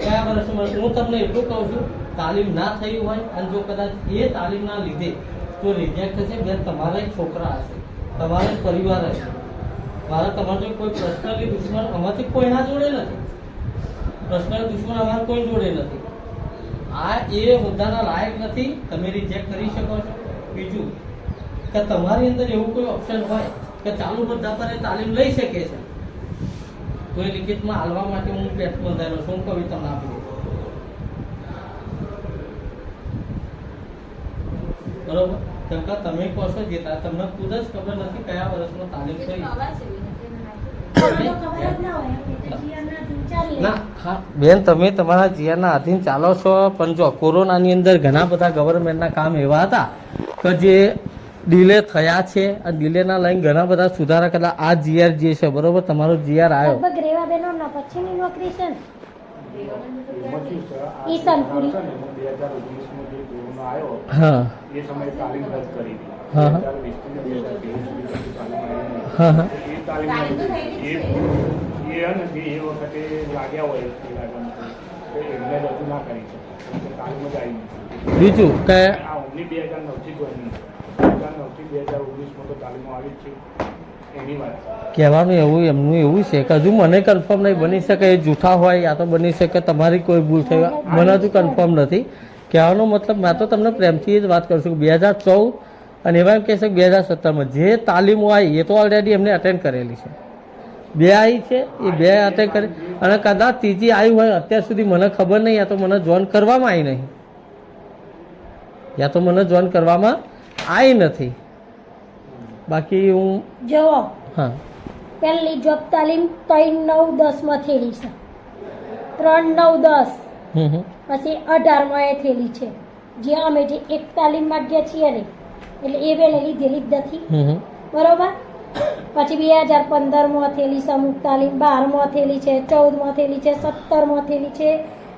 કયા વર્ષમાં હું તમને એટલું કહું છું, તાલીમ ના થઈ હોય અને જો કદાચ એ તાલીમના લીધે જો રિજેક્ટ થશે, બેન તમારા એક છોકરા હશે, તમારો એક પરિવાર હશે, મારા તમારો કોઈ પર્સનલી દુશ્મન આમાંથી કોઈના જોડે નથી, પર્સનલ દુશ્મન અમારા કોઈ જોડે નથી. આ એ હોદ્દાના લાયક નથી, તમે રિજેક્ટ કરી શકો છો. બીજું કે તમારી અંદર એવું કોઈ ઓપ્શન હોય કે ચાલુ હોદ્દા પર એ તાલીમ લઈ શકે છે, તો એ લિખિતમાં હાલવા માટે હું પેટ બંધાયેલો છું, હું કવિ તમને આપી દઉં. બરોબર? કેમ કે તમે કહો છો જેતા તમને ખુદ જ ખબર નથી કયા વર્ષમાં તાલીમ થઈ. ના હા બેન, તમે તમારા જીઆરના આધીન ચાલો છો, પણ જો કોરોનાની અંદર ઘણા બધા ગવર્મેન્ટના કામ એવા હતા કે જે ડિલે થયા છે અને ડિલેના લઈને ઘણા બધા સુધારા કરેલા. આ જીઆર જે છે બરોબર, તમારો જીઆર આવ્યો લગભગ રેવાબેનો ના પછીની નોકરી છે ને એમાં શું છે, આ ઈશાનપુરી. છે ને, એમાં 2019 જે કોરોના આવ્યો હા એ સમયે તાલીમ રદ કરી હતી. હા, હા. 2020 થી 2023 સુધી તાલીમ આવી નહીં. હા હા તો એ તાલીમ એ અને જે એ વખતે લાગ્યા હોય એ લાગવાનું તો એમને રજૂ ના કરી શકે, કેમ કે તાલીમ જ આવી નથી. બીજું કે આ ઓનલી 2009 થી જોઈન 2009 થી 2019 તો તાલીમો આવી જ છે એની વાત છે. કહેવાનું એવું એમનું એવું છે કે હજુ મને કન્ફર્મ નહીં, બની શકે એ જૂઠા હોય, યા તો બની શકે તમારી કોઈ ભૂલ થઈ હોય, મને હજુ કન્ફર્મ નથી. કહેવાનો મતલબ મેં તો તમને પ્રેમથી જ વાત કરું છું કે 2014 અને એવા એમ કહે છે કે 2017માં જે તાલીમો આવી એ તો ઓલરેડી એમને અટેન્ડ કરેલી છે. 2 આવી છે, એ 2 અટેન્ડ કરી, અને કદાચ ત્રીજી આવી હોય અત્યાર સુધી મને ખબર નહીં, યા તો મને જોઈન કરવામાં આવી નહીં, યા તો મને જોઈન કરવામાં આવી નથી. બાકી હું જુઓ, હા પહેલી જોબ તાલીમ 3/9/10 માં થયેલી છે, 3/9/10 હમ હમ પછી 18 માં એ થયેલી છે. જે અમે જે એક તાલીમમાં ગયા છીએ ને એટલે એ વેલે લીધેલી જ નથી, હમ બરોબર. પછી 2015 માં થયેલી છે અમુક તાલીમ, 12 માં થયેલી છે, 14 માં થયેલી છે, 17 માં થયેલી છે,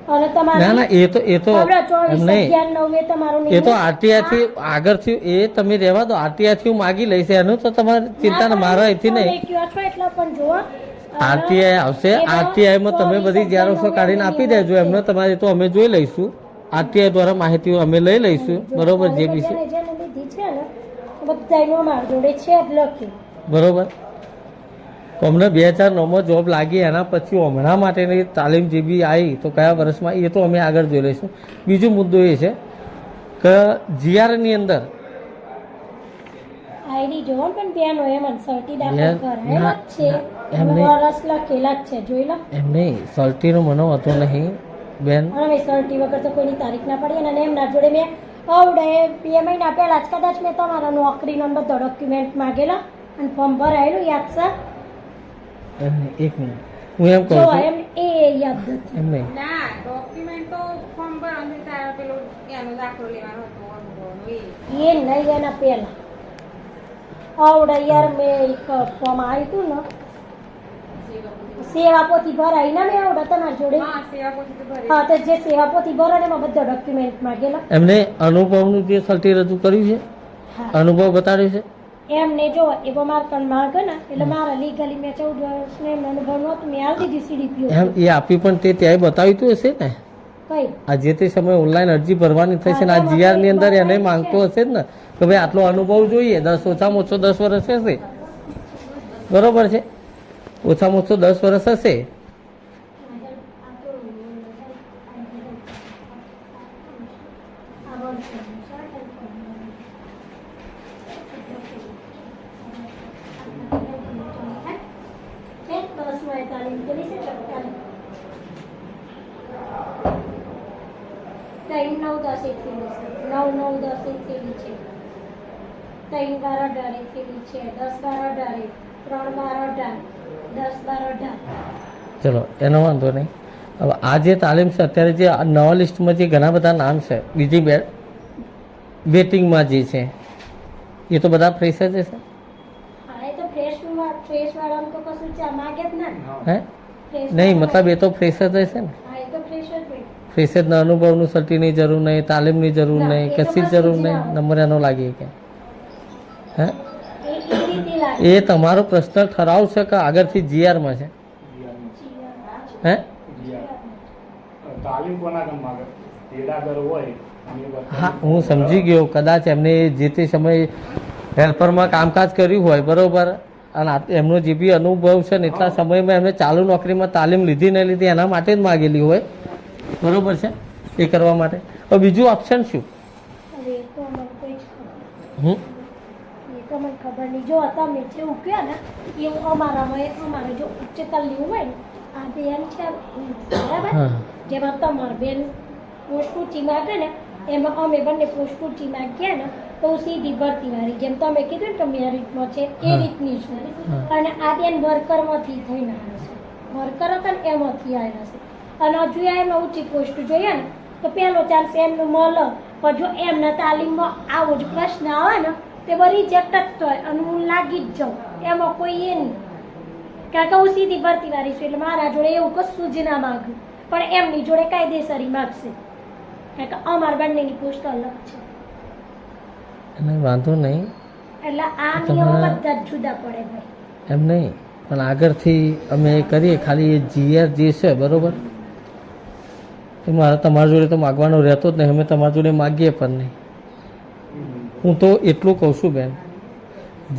અને ના ના તમારી એ તો એમ નહીં, 24 તમારું એ તો આરટીઆઈ થી આગળ થયું, એ તમે રહેવા દો, આરટીઆઈ થી હું માગી લઈશ, એનું તો તમારે ચિંતા ને મારા અહીંથી નહીં. એટલા પણ જુઓ આરટીઆઈ આવશે, આરટીઆઈ માં તમે બધી ઝેરોક્ષો કાઢીને આપી દેજો એમને, તમારે તો અમે જોઈ લઈશું, આરટીઆઈ દ્વારા માહિતીઓ અમે લઈ લઈશું, બરોબર. જે બી છે જેને લીધી છે ને બધાયનો માર જોડે છે જ લખ્યું, બરોબર. તો અમને 2009માં જોબ લાગી, એના પછી હમણાં માટેની તાલીમ જે બી આવી તો કયા વર્ષમાં એ તો અમે આગળ જોઈ લઈશું. બીજો મુદ્દો એ છે કે જીઆરની અંદર આઈડી જોવો પણ બેનો એમ સર્ટી દાખલ કરાયેલા જ છે, એમ નહીં. વરસ લખેલા જ છે, જોઈ લો. એમ નહીં, સર્ટીનો મને વાંધો નહીં બેન, અને મેં સર્ટી વગર તો કોઈની તારીખ ના પડી, અને એમના જોડે મેં આવડે 2 મહિના પહેલા જ કદાચ મેં તમારા નોકરીનો બધા ડોક્યુમેન્ટ માંગેલા અને ફોર્મ ભરાયેલું, યાદ છે? એમ નહીં, એક મિનિટ હું એમ કહું જો છું, એમ એ યાદ નથી. એમ નહીં, ના ડોક્યુમેન્ટ તો ફોર્મ ભરવાનું તારા પેલો એનો દાખલો લેવાનો હતો અનુભવનો એ એ નહીં, એના પહેલા આવડે યાર મેં એક ફોર્મ આવ્યું હતું ને સેવા પોથી ભરાઈ ને મેં આવડે તમારા જોડે, હા સેવા પોથી તો ભરે હા તો જે સેવા પોથી ભરો ને એમાં બધા ડોક્યુમેન્ટ માંગેલા. એમને અનુભવનું જે સર્ટી રજૂ કર્યું છે, હા અનુભવ બતાડ્યો છે. એમને જો એવો માર્કર માંગે ને એટલે મારા લીગલી મેં 14 વર્ષને એમ અનુભવ નહોતું, મેં આવી દીધી સીડીપીઓ. એમ એ આપી પણ તે ત્યાંય બતાવ્યું તો હશે ને, કઈ આ જે તે સમયે ઓનલાઈન અરજી ભરવાની થશે ને આ જીઆરની અંદર એને માંગતો હશે જ ને કે ભાઈ આટલો અનુભવ જોઈએ, 10 ઓછામાં ઓછો 10 વર્ષ હશે, બરોબર છે, ઓછામાં ઓછો 10 વર્ષ હશે. ત્રણ 9/10 થયેલી છે, 9/9/10 થયેલી છે, 3/12/18 થયેલી છે, 10/12/18, 3/12/18, 10/12/18. ચલો એનો વાંધો નહીં. હવે આ જે તાલીમ છે અત્યારે જે આ નવા લિસ્ટમાં જે ઘણા બધા નામ છે બીજી વેટિંગમાં જે છે એ તો બધા ફ્રેશ જ છે. હા એ તો ફ્રેશ વાળાનું તો કશું ચા માગે જ ના. હે ફ્રેશ નહીં, મતલબ એ તો ફ્રેશ જ હશે ને, હા એ તો ફ્રેશ જ હોય. ફ્રેશરના અનુભવનું સર્ટીની જરૂર નહીં, તાલીમની જરૂર નહીં, એ તો કશી જ જરૂર નહીં, નંબર એનો લાગી કે હે એ રીતે લાગે. એ તમારો પર્સનલ ઠરાવ છે કે આગળથી જીઆરમાં છે? હે તાલીમ કોના કામ માંગે? તેડાગર હોય અને વર્કર હા, હું સમજી ગયો. કદાચ એમને જે તે સમયે હેલ્પરમાં કામકાજ કર્યું હોય, બરોબર, અને એમનો જે બી અનુભવ છે ને એટલા સમયમાં એમને ચાલુ નોકરીમાં તાલીમ લીધી ન લીધી એના માટે જ માગેલી હોય, બરોબર છે, એ કરવા માટે. હવે બીજું ઓપ્શન શું? હવે એ તો અમને કોઈ જ ખબર હમ એ તો મને ખબર નહીં. જો તમે જેવું કહો ને એવું અમારે જો ઉચ્ચતર લેવું હોય ને, આ બેન છે બરાબર, હા. જેમાં તમારી બેન પોસ્ટ ઊંચી માગે ને એમાં અમે બંને પોસ્ટ ઊંચી માગીએ ને તો સીધી ભરતી વાળી, જેમ તમે કીધું ને કે મેરિટમાં છે એ હા. રીતની છું. હા. અને આ બેન વર્કરમાંથી થઈને આવ્યા છે, વર્કર હતા ને એમાંથી આવ્યા છે. અને હજુ એમાં ઊંચી પોસ્ટ જોઈએ ને તો પહેલો ચાન્સ એમને મળે, પણ જો એમના તાલીમમાં આવો જ પ્રશ્ન આવે ને તે બધી રિજેક્ટ જ થાય અને હું લાગી જ જાઉં, એમાં કોઈ એ નહીં. કારણ કે હું સીધી ભરતી વાળી છું એટલે મારા જોડે એવું કશું જ ના માગ્યું, પણ એમની જોડે કાયદેસરી માગશે, કારણ કે અમારા બંનેની પોસ્ટ અલગ છે. એને વાંધો નહીં, એટલે આ નિયમો બધા જ જુદા પડે ભાઈ. એમ નહીં, પણ આગળથી અમે કરીએ. ખાલી એ જીઆર જે છે, બરોબર, એ મારે તમારી જોડે તો માગવાનો રહેતો જ નહીં. અમે તમારી જોડે માગીએ પણ નહીં. હું તો એટલું કહું છું બેન,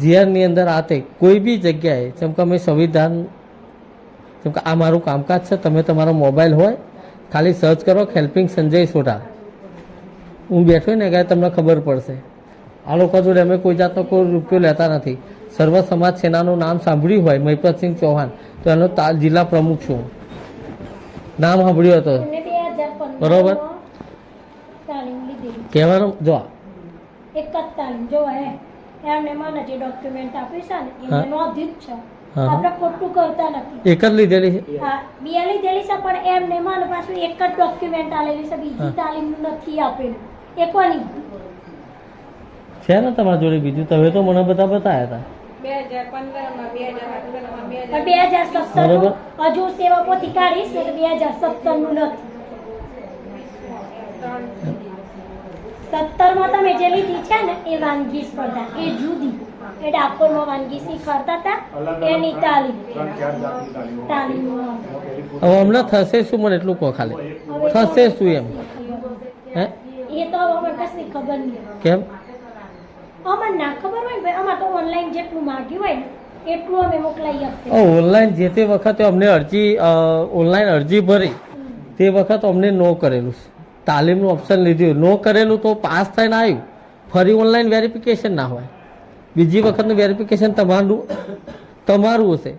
જીઆરની અંદર આતે કોઈ બી જગ્યાએ, જેમ કે અમે સંવિધાન, જેમ કે આ મારું કામકાજ છે, તમે તમારો મોબાઈલ હોય ખાલી સર્ચ કરો હેલ્પિંગ સંજય સોઢા, હું બેઠો ને કે તમને ખબર પડશે. આ લોકો જોડે અમે કોઈ જાતનો કોઈ રૂપિયો લેતા નથી. સર્વ સમાજ સેનાનું નામ સાંભળ્યું હોય, મહિપતસિંહ ચૌહાણ, તો એનો જિલ્લા પ્રમુખ છું, નામ સાંભળ્યું હતો, એમને 2015 બરોબર. તાલીમ લીધેલી, કહેવાનું જો એક જ તાલીમ જો હે એમને મને જે ડોક્યુમેન્ટ આપ્યું છે ને હા. એને નોંધ્યું જ છે. હા. આપણે ખોટું કરતા નથી. એક જ લીધેલી છે. હા, બે લીધેલી છે પણ એમને મને પાછું એક જ ડોક્યુમેન્ટ આલેલી છે, બીજી હા. તાલીમ નથી આપેલું. એ કોની? છે ને તમારી જોડે બીજું? તમે તો મને બધા બતાવ્યા હતા. 2015માં 2017માં 2017 બરોબર. નું હજુ સેવા પોથી કાઢીશ ને તો 2017 નું નથી. 17 માં તમે જે લીધી છે ને એ વાનગી સ્પર્ધા, એ જુદી. એ ડાકોરમાં વાનગી શીખવાડતા હતા એની તાલીમ. 3-4 જાતની તાલીમ તાલીમ હવે હમણાં થશે શું મને એટલું કહો ખાલી, થશે શું એમ? હે? એ તો અમને કશી ખબર નહીં. કેમ? અમને ના ખબર હોય ને ભાઈ, અમારે તો ઓનલાઈન જેટલું માંગ્યું હોય ને એટલું અમે મોકલાઈ આપીએ. ઓનલાઈન જે તે વખતે અમને અરજી ઓનલાઈન અરજી ભરી તે વખત અમને નો કરેલું છે. તાલીમનું ઓપ્શન લીધું, નો કરેલું તો પાસ થઈને આવ્યું, ફરી ઓનલાઈન વેરિફિકેશન ના હોય. બીજી વખતનું વેરિફિકેશન તમારું હશે.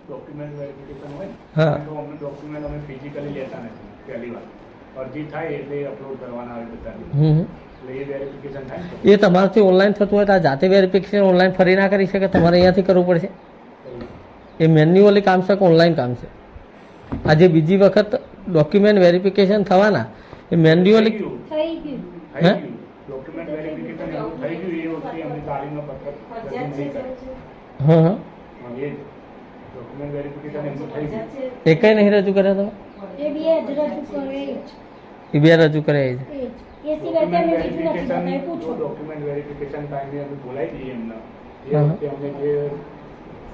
ડોક્યુમેન્ટ વેરિફિકેશન હોય ને, હા. તો અમને ડોક્યુમેન્ટ અમે ફિઝિકલી લેતા નથી. પહેલી વાર અરજી થાય એટલે અપલોડ કરવાના આવે બધા, હમ. એટલે એ વેરિફિકેશન થાય ને એ તમારાથી ઓનલાઈન થતું હોય તો આ જાતે વેરિફિકેશન ઓનલાઈન ફરી ના કરી શકે, તમારે અહીંયાથી કરવું પડશે. એ મેન્યુઅલી કામ છે કે ઓનલાઈન કામ છે? આજે બીજી વખત ડોક્યુમેન્ટ વેરિફિકેશન થવાના એ મેન્યુઅલી. થઈ ગયું. થઈ ગયું. થઈ હે? ગયું. ડોક્યુમેન્ટ વેરિફિકેશન એવું થઈ ગયું. એ વખતે અમને તાલીમનો પત્ર રજૂ નહીં કરે. હા હા, એ ડોક્યુમેન્ટ વેરિફિકેશન એમનું થઈ ગયું. એ કંઈ નહીં રજૂ કર્યા તમે? એ બે જ રજૂ કરે એ જ. એ બે રજૂ કર્યા છે. એ જ. એ સિવાય તેમને બીજું નથી બતાવી, પૂછો. ડોક્યુમેન્ટ વેરિફિકેશન ટાઈમે અમે બોલાવી દઈએ એમને. એ હા. વખતે અમને જે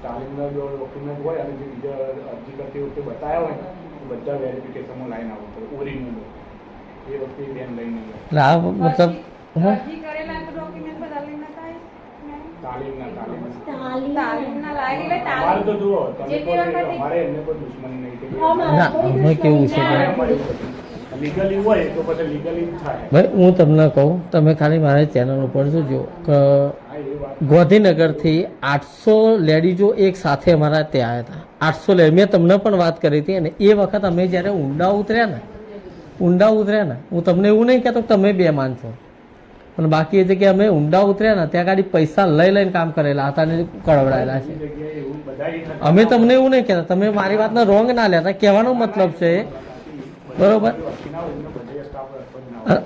તાલીમના જો ડોક્યુમેન્ટ હોય અને જે બીજા અરજી કરતી વખતે બતાવ્યા હોય ને એ બધા વેરિફિકેશનમાં લાઈન આવવું પડે ઓરિજિનલ. એ વખતે બેન લઈને જાય. એટલે આ મતલબ હા, અરજી કરેલા તો ડોક્યુમેન્ટ બધા લઈને થાય. તાલીમના તાલીમના લાગેલા અમારે તો તાલીમ જુઓ તમે જે તે કોઈ વખતે- અમારે એમને કોઈ દુશ્મની નહીં કે અમારે ના, કોઈ અમે કેવું છે દુશ્મની કે- ના. લીગલી હોય તો પછી લીગલી જ થાય. ભાઈ હું તમને કહું, તમે ખાલી મારી ચેનલ ઉપર જોજો કે હા એ વાત ગાંધીનગરથી 800 લેડીઝો એક સાથે અમારા ત્યાં આવ્યા હતા. 800 લેડી, મેં તમને પણ વાત કરી હતી. અને એ વખત અમે જ્યારે ઊંડા ઉતર્યા ને હું તમને એવું નહીં કહેતો કે તમે બે માનશો, પણ બાકી એ જગ્યાએ અમે ઊંડા ઉતર્યા ને ત્યાં ગાડી પૈસા લઈને કામ કરેલા હતા અને કળવડાયેલા છે. બધી જગ્યાએ એવું બધા અમે તમને એવું નહીં કહેતા, તમે મારી વાતને રોંગ ના લેતા. કહેવાનો મતલબ છે બરોબર.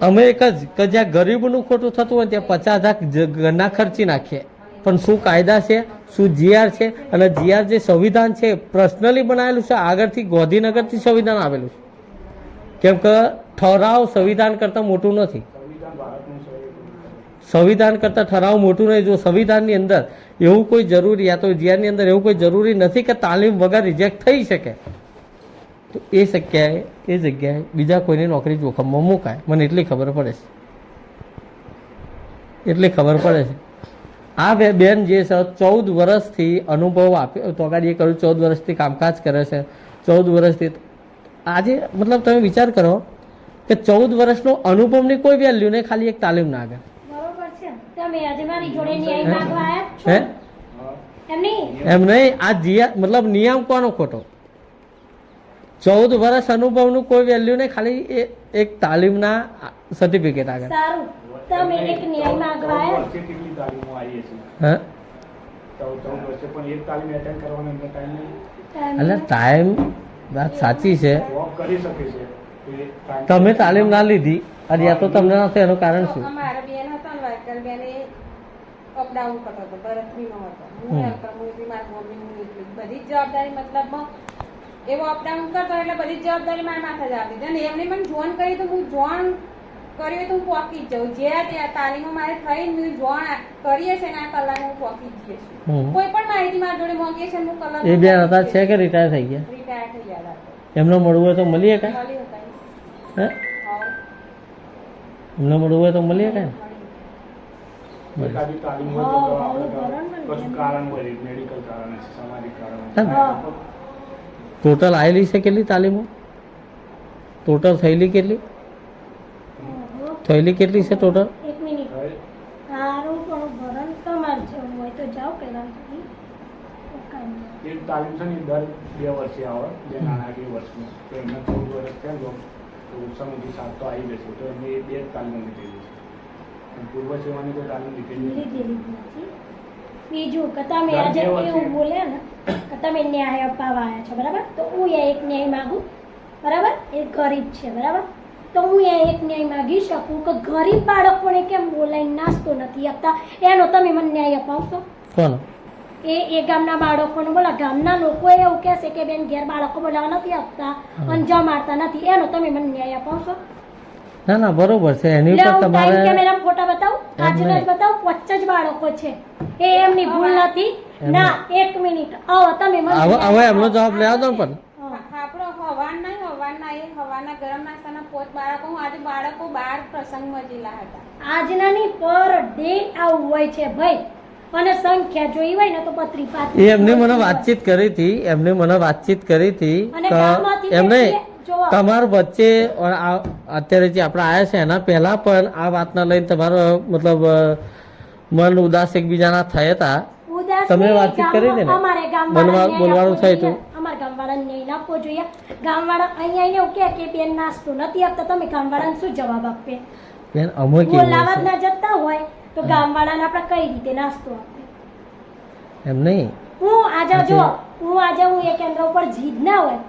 અમે એક જ કે જ્યાં ગરીબનું ખોટું થતું હોય ત્યાં 50,000 ઘરના ખર્ચી નાખીએ, પણ શું કાયદા છે, શું જીઆર છે, અને જીઆર જે સંવિધાન છે પર્સનલી બનાવેલું છે, આગળથી ગાંધીનગરથી સંવિધાન આવેલું છે. કેમ કે ઠરાવ સંવિધાન કરતાં મોટું નથી. સંવિધાન કરતાં ઠરાવ મોટું નહીં. જો સંવિધાનની અંદર એવું કોઈ જરૂરી, યા તો જીઆરની અંદર એવું કોઈ જરૂરી નથી કે તાલીમ વગર રિજેક્ટ થઈ શકે. તો એ જગ્યાએ બીજા કોઈની નોકરી જોખમમાં મુકાય. મને એટલી ખબર પડે છે. આ બેન જે છે 14 વર્ષથી અનુભવ આપ્યો તો આગળ એ કર્યું, 14 વર્ષથી કામકાજ કરે છે, 14 વર્ષથી. આજે મતલબ તમે વિચાર કરો કે 14 વર્ષનો અનુભવની કોઈ વેલ્યુ નહીં, ખાલી એક તાલીમ ના આગળ. બરોબર છે. તમે આજે મારી જોડે ન્યાય માંગવા આવ્યા છો? હે એમ નહીં. એમ નહીં, આ મતલબ નિયમ કોનો ખોટો? 14 વર્ષ અનુભવનું કોઈ વેલ્યુ નહીં, ખાલી એક તાલીમના સર્ટિફિકેટ આગળ. સારું, તમે એક ન્યાય માંગવા આવ્યા? કેટલી તાલીમો આવી છે? હા 14 વર્ષે પણ એક તાલીમ એટેન્ડ કરવાનો એમને ટાઈમ નહીં. એટલે ટાઈમ વાત સાચી છે, જોબ કરી શકે છે એ time તમે તાલીમ ના લીધી અને યા તો તમને નથી, એનું કારણ શું? અમારા બેન હતા ને વાયકલ બેન એ અપડાઉન કરતો હતો, ભરતરીનો હતો. હું હેલ્પર, હું એટલી મારી મમ્મી, હું એટલી બધી જ જવાબદારી મતલબમાં એવો અપડાઉન કરતો એટલે બધી જ જવાબદારી મારા માથે જ આવતી હતી. અને એમને મને જોન કરી તો હું જોન કર્યું તો હું પહોંચી જ જાઉં. જે ત્યાં તાલીમો મારે થઈને જોન કરીએ છે ને આ કલાકમાં હું પહોંચી જ જઈએ છું. કોઈ પણ માહિતી મારી જોડે માંગીએ છે હું કલાક. એ બેન હતા છે કે રિટાયર થઈ ગયા? રિટાયર થઈ ગયા હતા. એમને મળવું હોય તો મળીએ કાંઈ? મળી હતા. હે હા. એમને મળવું હોય તો મળીએ કાંઈ? એકાદી તાલીમ હોય તો આપણે કશું કારણ હોય, મેડિકલ કારણ હશે, સામાજિક કારણ હશે. ટોટલ આવેલી છે કેટલી તાલીમો? ટોટલ થયેલી કેટલી છે ટોટલ? એક મિનિટ. સારું, પણ ભરણ તમારે જવું હોય તો જાઓ પેલા. એક તાલીમ છે ને દર 2 વર્ષે આવે, જે નાણાકીય વર્ષમાં. તો એમને 14 વર્ષ થયા તો ઓછામાં ઓછી 7 તો આવી જશે. તો એમને એ 2 જ તાલીમો લીધેલી છે. પૂર્વ સેવાની કોઈ તાલીમ લીધેલી નથી. લીધેલી જ નથી. બીજું કે તમે આજે એવું બોલ્યા ને કે તમે ન્યાય અપાવવા આવ્યા છો, બરાબર? તો હું એક ન્યાય માગું, બરાબર? એ ગરીબ છે, બરાબર? તો હું એક ન્યાય માગી શકું કે ગરીબ બાળકોને કેમ બોલાઈને નાસ્તો નથી આપતા, એનો તમે મને ન્યાય અપાવશો? કોણ? એ ગામના બાળકોને બોલા, ગામના લોકો એવું કહેશે કે બેન ઘેર બાળકો બોલાવા નથી આપતા અને જમાડતા નથી, એનો તમે મને ન્યાય અપાવશો? ના બરોબર છે. એની ઉપર તમારે કેમેરા ફોટા બતાવું, આજના જ બતાવું. 5 જ બાળકો છે, એ એમની ભૂલ નથી. ના, 1 મિનિટ આવો તમે હવે એમનો જવાબ લેવા દો. પણ આપણો હવાના ગરમ નાસ્તાના 5 બાળકો, હું આજે બાળકો 12 પ્રસંગમાં જેલા હતા. આજના ની પર ડે આવું હોય છે ભાઈ, અને સંખ્યા જોઈ હોય ને તો 32 એમને મને વાતચીત કરી હતી કે એમને તમારા વચ્ચે અત્યારે જે આપણે આવ્યા છે એના પહેલા પણ આ વાતના લઈને તમારો મતલબ મન ઉદાસ એકબીજાના થયા હતા. તમે વાતચીત કરી ને, બોલવાનું થયું હતું. અમારા ગામવાળાને ન્યાય આપવો જોઈએ. ગામવાળા અહીંયા આવીને એવું કહે કે બેન નાસ્તો નથી આપતા, તમે ગામવાળાને શું જવાબ આપે? બેન અમે બોલાવા જ ના જતા હોય તો ગામવાળાને આપણે કઈ રીતે નાસ્તો આપે? એમ નહીં, હું આજે એક કેન્દ્ર ઉપર જીદ ના હોય,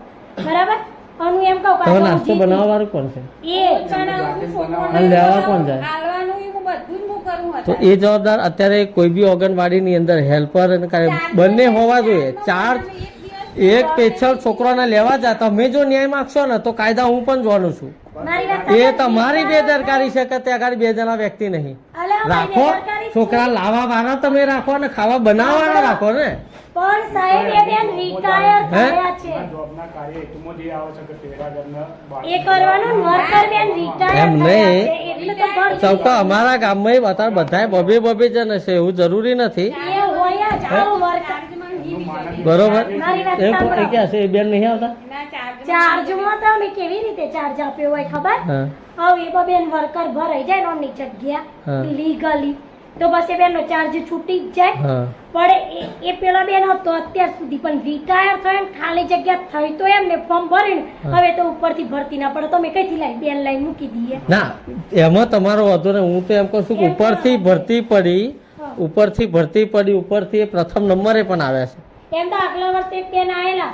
બરાબર? અને એમ કહું કે નાસ્તો બનાવવા વાળું કોણ છે? લેવા કોણ જાય? તો એ જવાબદાર અત્યારે કોઈ બી ઓંગણવાડીની અંદર હેલ્પર બંને હોવા જોઈએ. 4 એક સ્પેશિયલ છોકરાને લેવા જાય. તમે જો ન્યાય માંગશો ને તો કાયદા હું પણ જોવાનું છું. એ તમારી બેદરકારી છે કે ત્યાં આગળ 2 જણા વ્યક્તિ નહીં રાખો. છોકરા લાવવા વાળા તમે રાખો અને ખાવા બનાવવાના રાખો ને. પણ સાહેબ એ બેન રિટાયર થયા છે, જોબના કાર્ય હેતુમાં જે આવે છે કે તેડાગરના એ કરવાનું વર્કર બેન રિટાયર એમ થયા નહીં. છે એટલે તો ઘર ચૌકા અમારા ગામમાં બધા બબે જણ હશે એવું જરૂરી નથી, એ હોય જ આવું વર્કર. બરોબર? મારી વાત એ સાંભળો. ક્યાં છે? એ બેન નહીં આવતા? ચાર્જમાં તો અમે કેવી રીતે ચાર્જ આપ્યો હોય ખબર? હા હવે એ બેન વર્કર ભરાઈ જાય ને ઓની જગ્યા હા. લીગલી, તો બસ એ બેનનો ચાર્જ છૂટી જ જાય. હા પણ એ પેલા બેન હતો અત્યાર સુધી, પણ રિટાયર થયો ને ખાલી જગ્યા થઈ તો એમને ફોર્મ ભરીને હવે તો ઉપરથી ભરતી ના પડે, તમે કઈથી લાઈ બેન લાઈન મૂકી દઈએ? ના, એમાં તમારો વાંધો ને. હું તો એમ કહું છું કે ઉપરથી ભરતી પડી, ઉપરથી એ પ્રથમ નંબરે પણ આવ્યા છે. એમ તો આગલા વર્ષે એક બેન આવેલા,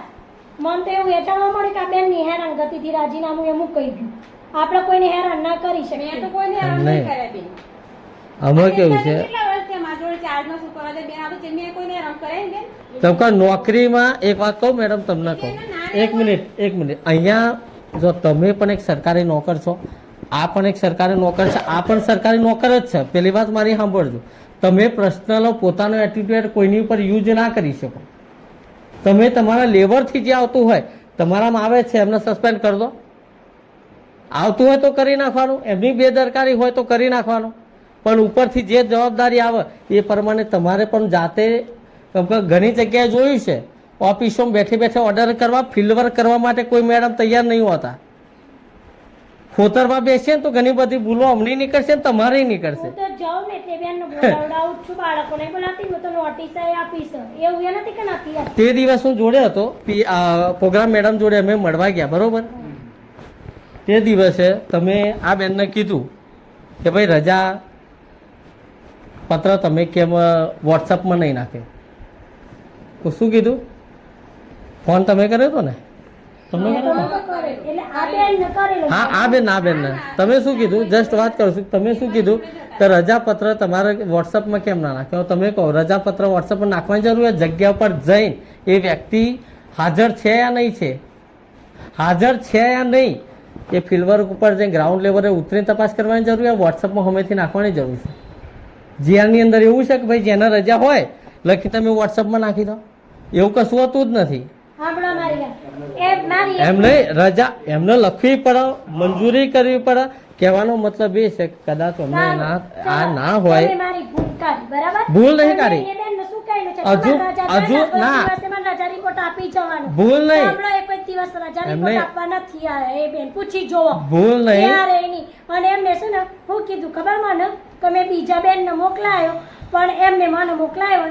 મન તો એવું વેચાણવા મળ્યું કે આ બેન ની હેરાન ગતિથી રાજીનામું એમ કહી ગયું. આપણે કોઈને હેરાન ના કરી શકીએ. મેં તો કોઈને હેરાન નહીં કર્યા બેન. આમાં કેવું છે, કેટલા વર્ષથી મારા જોડે ચાર્જમાં શું કરવા દે બેન? આપણે મેં કોઈને હેરાન કરે બેન? તમકા નોકરીમાં એક વાત કહું મેડમ, તમને કહું, એક મિનિટ. અહીંયા જો તમે પણ એક સરકારી નોકર છો, આ પણ એક સરકારી નોકર છે, આ પણ સરકારી નોકર જ છે. પેલી વાત મારી સાંભળજો, તમે પર્સનલ પોતાનો એટીટ્યુડ કોઈની ઉપર યુઝ ના કરી શકો. તમે તમારા લેવરથી જે આવતું હોય તમારામાં આવે છે એમને સસ્પેન્ડ કરી દો. આવતું હોય તો કરી નાખવાનું, એમની બેદરકારી હોય તો કરી નાખવાનું, પણ ઉપરથી જે જવાબદારી આવે એ પ્રમાણે તમારે પણ જાતે, કેમ કે ઘણી જગ્યાએ જોયું છે ઓફિસોમાં બેઠે બેઠે ઓર્ડર કરવા, ફિલ્ડવર્ક કરવા માટે કોઈ મેડમ તૈયાર નહીં હોતા. ખોતરમાં બેસીએ ને તો ઘણી બધી ભૂલો અમને નીકળશે ને તમારે નીકળશે. હું તો જાઉં ને તે બેન બોલાવડાવું છું, બાળકોને બોલાવતી હું તો નોટિસ આપીશ, એવું એ નથી કે નથી આપતી. તે દિવસ હું જોડે હતો, પ્રોગ્રામ મેડમ જોડે અમે મળવા ગયા, બરોબર. તે દિવસે તમે આ બેનને કીધું કે ભાઈ રજા પત્ર તમે કેમ વોટ્સઅપમાં નહીં નાખે? તો શું કીધું? ફોન તમે કર્યો હતો ને? તમને કર્યો હતો? એટલે આ બેન ને કરેલો. હા, આ બેન ને તમે શું કીધું? જસ્ટ વાત કરું છું. તમે શું કીધું કે રજાપત્ર તમારે વોટ્સઅપમાં કેમ ના નાખે? તમે કહો રજાપત્ર વોટ્સઅપમાં નાખવાની જરૂર હોય, જગ્યા પર જઈને એ વ્યક્તિ હાજર છે યા નહીં છે, હાજર છે યા નહીં એ ફિલ્ડવર્ક ઉપર જઈને ગ્રાઉન્ડ લેવલે ઉતરીને તપાસ કરવાની જરૂર હોય, વોટ્સઅપમાં હમેથી નાખવાની જરૂર છે. જીઆરની અંદર એવું છે કે ભાઈ જેને રજા હોય લખી તમે વોટ્સઅપમાં નાખી દો, એવું કશું હોતું જ નથી. સાંભળો મારી વાત, એ મારી એમ નહીં, રજા એમને લખવી પડે, મંજૂરી કરવી પડે. કહેવાનો મતલબ એ છે કે કદાચ અમને આ ના હોય, તમે મારી ભૂલ કાઢી, બરાબર? ભૂલ નહીં કાઢી. એ બેનને શું કહેલું છે? હજુ- તમારે રજા હજુ થાય ને, ના. કોઈ દિવસે મને રજા રિપોર્ટ આપી જવાનો. ભૂલ નહીં. સાંભળો, એક જ દિવસ રજા એમ રિપોર્ટ નહીં. આપવા નથી આયા. એ બેન પૂછી જોવો. ભૂલ નહીં. ક્યારે એની. અને એમને છે ને હું કીધું ખબર મને કે મેં બીજા બેનને મોકલાયો, પણ એમને મને મોકલાયો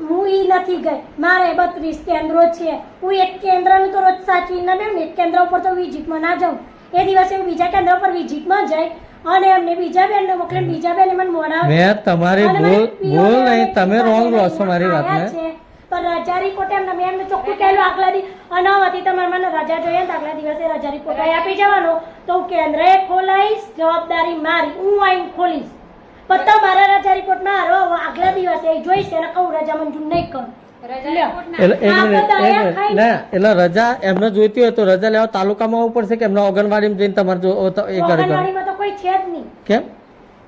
હું ઈ નથી ગઈ. મારે 32 કેન્દ્રો છે, હું એક કેન્દ્રનું તો રોજ સાચવી ના બેન, એક કેન્દ્ર ઉપર તો વિઝિટમાં ના જાઉં. એ દિવસે હું બીજા કેન્દ્ર ઉપર વિઝિટમાં જઈ અને એમને બીજા બેનને મોકલીને બીજા બેને મને મોડા મેં તમારી અને મને ભૂલ નહીં, તમે પીઓને રોંગ લો છો મારી આયા વાતને. છે. પણ રજા રિપોર્ટ એમને મેં એમને ચોખ્ખું કહેલું આગલા દી અનાવતી તમારે મને રજા જોઈએ ને તો આગલા દિવસે રજા રિપોર્ટ આપી જવાનો, તો હું કેન્દ્રએ ખોલાઈશ, જવાબદારી મારી, હું આઈને ખોલીશ. પણ તમારા રજા રિપોર્ટ મારો આગલા દિવસે એ જોઈશ એને કહું રજા મંજૂર નહીં કરું. રજા લ્યો. રિપોર્ટ ના એટલે એક આ મિનિટ, બધા એક આયા મિનિટ. ખાઈને. ના, એટલે રજા એમને જોઈતી હોય તો રજા લેવા તાલુકામાં આવવું પડશે કે એમના ઓગણવાડીમાં જઈને તમારે એ કરી કરો? ઓગણવાડીમાં તો કોઈ છે જ નહીં. કેમ?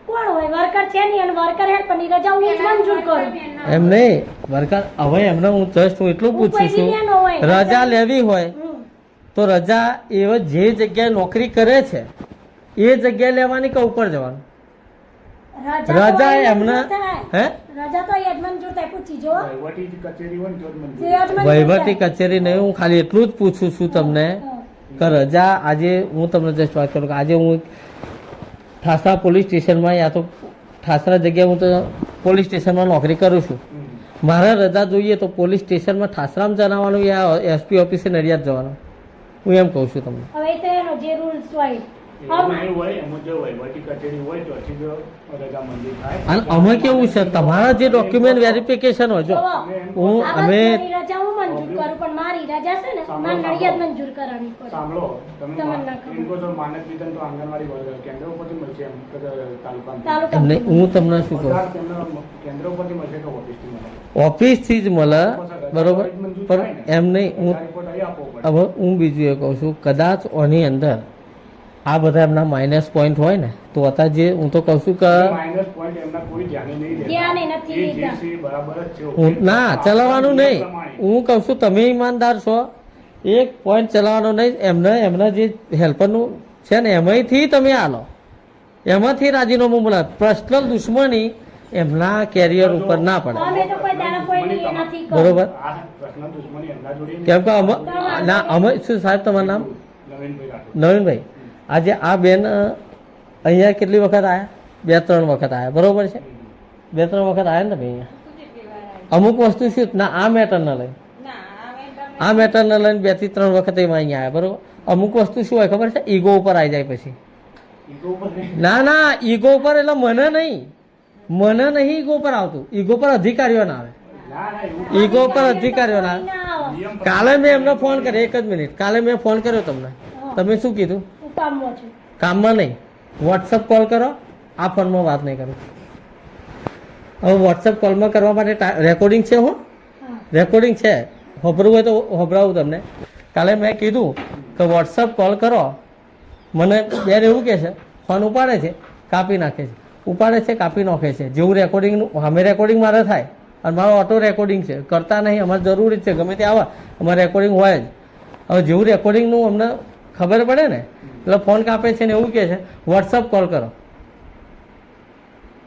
કોણ હોય? વર્કર છે નહીં અને વર્કર હેલ્પરની રજા હું જ મંજૂર કરું. એમ નહીં, વર્કર હવે એમને હું જસ્ટ હું એટલું હું પૂછું કોઈ છું, દિવ્યાનો હોય. રજા લેવી હોય હમ. તો રજા એવા જે જગ્યાએ નોકરી કરે છે એ જગ્યાએ લેવાની કે ઉપર જવાનું? રજા રજા તો અહીં એમને મંજૂર થાય. હે રજા તો અહીં જ મંજૂર થાય, પૂછી જો. વહીવટી કચેરી હોય ને તો જ મંજૂર. જે જ મંજૂર વહીવટી થાય. કચેરી નહીં, હું ખાલી એટલું જ પૂછું છું તમને કે રજા આજે હું તમને જસ્ટ વાત કરું કે આજે હું ઠાસરા પોલીસ સ્ટેશનમાં યા તો ઠાસરા જગ્યાએ હું તો પોલીસ સ્ટેશનમાં નોકરી કરું છું. મારે રજા જોઈએ તો પોલીસ સ્ટેશનમાં ઠાસરામાં જણાવવાનું યા એસપી ઓફિસે નડિયાદ જવાનું? હું એમ કહું છું તમને. હવે તો એનો જે રૂલ્સ હોય એવું નહીં હોય, એમાં જો વહીવટી કચેરી હોય તો હજી જો રજા મંજૂર થાય. અને અમે કેવું છે તમારા જે ડોક્યુમેન્ટ વેરિફિકેશન હોય જો હું આ અમે બધાની રજા હું મંજૂર કરું, પણ મારી રજા છે ને મારે નડિયાદ મંજૂર કરવાની પડે. સાંભળો, તમે તમને ના ખબર. એમ કહો તો માનદ વિતરણ તો આંગણવાડી કેન્દ્ર ઉપરથી મળશે એમ કે તાલુકામાં? તાલુકા એમને હું તમને શું કહું, બધા કેન્દ્ર ઉપરથી મળશે કે ઓફિસથી મળે? ઓફિસથી જ મળે, બરોબર, પણ એમ નહીં. હું રજા રિપોર્ટ અહીં આપવો પડે. હવે હું બીજું એ કહું છું, કદાચ ઓની અંદર આ બધા એમના માઇનસ પોઈન્ટ હોય ને તો અત્યારે જે હું તો કહું છું કે માઇનસ પોઈન્ટ એમના કોઈ ધ્યાને નહીં દેતા. ધ્યાને નથી એ જે લીધા. છે એ બરાબર જ છે. હું ના ચલાવવાનું નહીં, પ્રમાણે. હું કહું છું તમે ઈમાનદાર છો, એક પોઈન્ટ ચલાવવાનો નહીં. એમના જે હેલ્પરનું છે ને એમાંથી તમે આલો, એમાંથી રાજીનામું બોલા. પર્સનલ દુશ્મની એમના કેરિયર ઉપર ના પડે, અમે તો કોઈ દાડા કોઈની એ નથી કર્યું. બરોબર. આ પ્રશ્ન દુશ્મની એમના જોડે નહીં. કેમ કે ના અમે શું સાહેબ તમારું નામ? નવીનભાઈ રાઠોડ. નવીનભાઈ, આજે આ બેન અહીંયા કેટલી વખત આવ્યા? 2-3 વખત આવ્યા, બરોબર છે? 2-3 વખત આવ્યા ને ભાઈ અહીંયા? કેટલી વાર આવી? અમુક વસ્તુ શું ના આ મેટર ન લઈ, ના હવે તમે આ મેટર ન લઈને 2 થી 3 વખત એમાં અહીંયા આવ્યા, બરોબર. અમુક વસ્તુ શું હોય ખબર છે? ઈગો ઉપર આવી જાય પછી. ઈગો ઉપર નહીં. ના ઈગો ઉપર એટલે મને નહીં ઈગો ઉપર આવતું, ઈગો પર અધિકારીઓ ના આવે, ના, ના, એવું ઈગો પર અધિકારીઓ ના આવે. ના આવે. નિયમ કાલે મેં એમને ફોન કર્યો, 1 જ મિનિટ, કાલે મેં ફોન કર્યો તમને, તમે શું કીધું? હું કામમાં છું. કામમાં નહીં, વોટ્સઅપ કોલ કરો, આ ફોનમાં વાત નહીં કરું. હવે વોટ્સઅપ કોલમાં કરવા માટે રેકોર્ડિંગ છે, હો હા. રેકોર્ડિંગ છે, હોભરવું હોય તો હોભરાવું તમને. કાલે મેં કીધું કે વોટ્સઅપ કોલ કરો, મને બેન એવું કહે છે, ફોન ઉપાડે છે કાપી નાખે છે, ઉપાડે છે કાપી નાખે છે. જેવું રેકોર્ડિંગનું અમે રેકોર્ડિંગ મારે થાય અને મારો ઓટો રેકોર્ડિંગ છે, કરતા નહીં, અમારે જરૂરી જ છે, ગમે તે આવે અમારે રેકોર્ડિંગ હોય જ. હવે જેવું રેકોર્ડિંગનું અમને ખબર પડે ને એટલે ફોન કાપે છે ને એવું કહે છે વોટ્સઅપ કોલ કરો.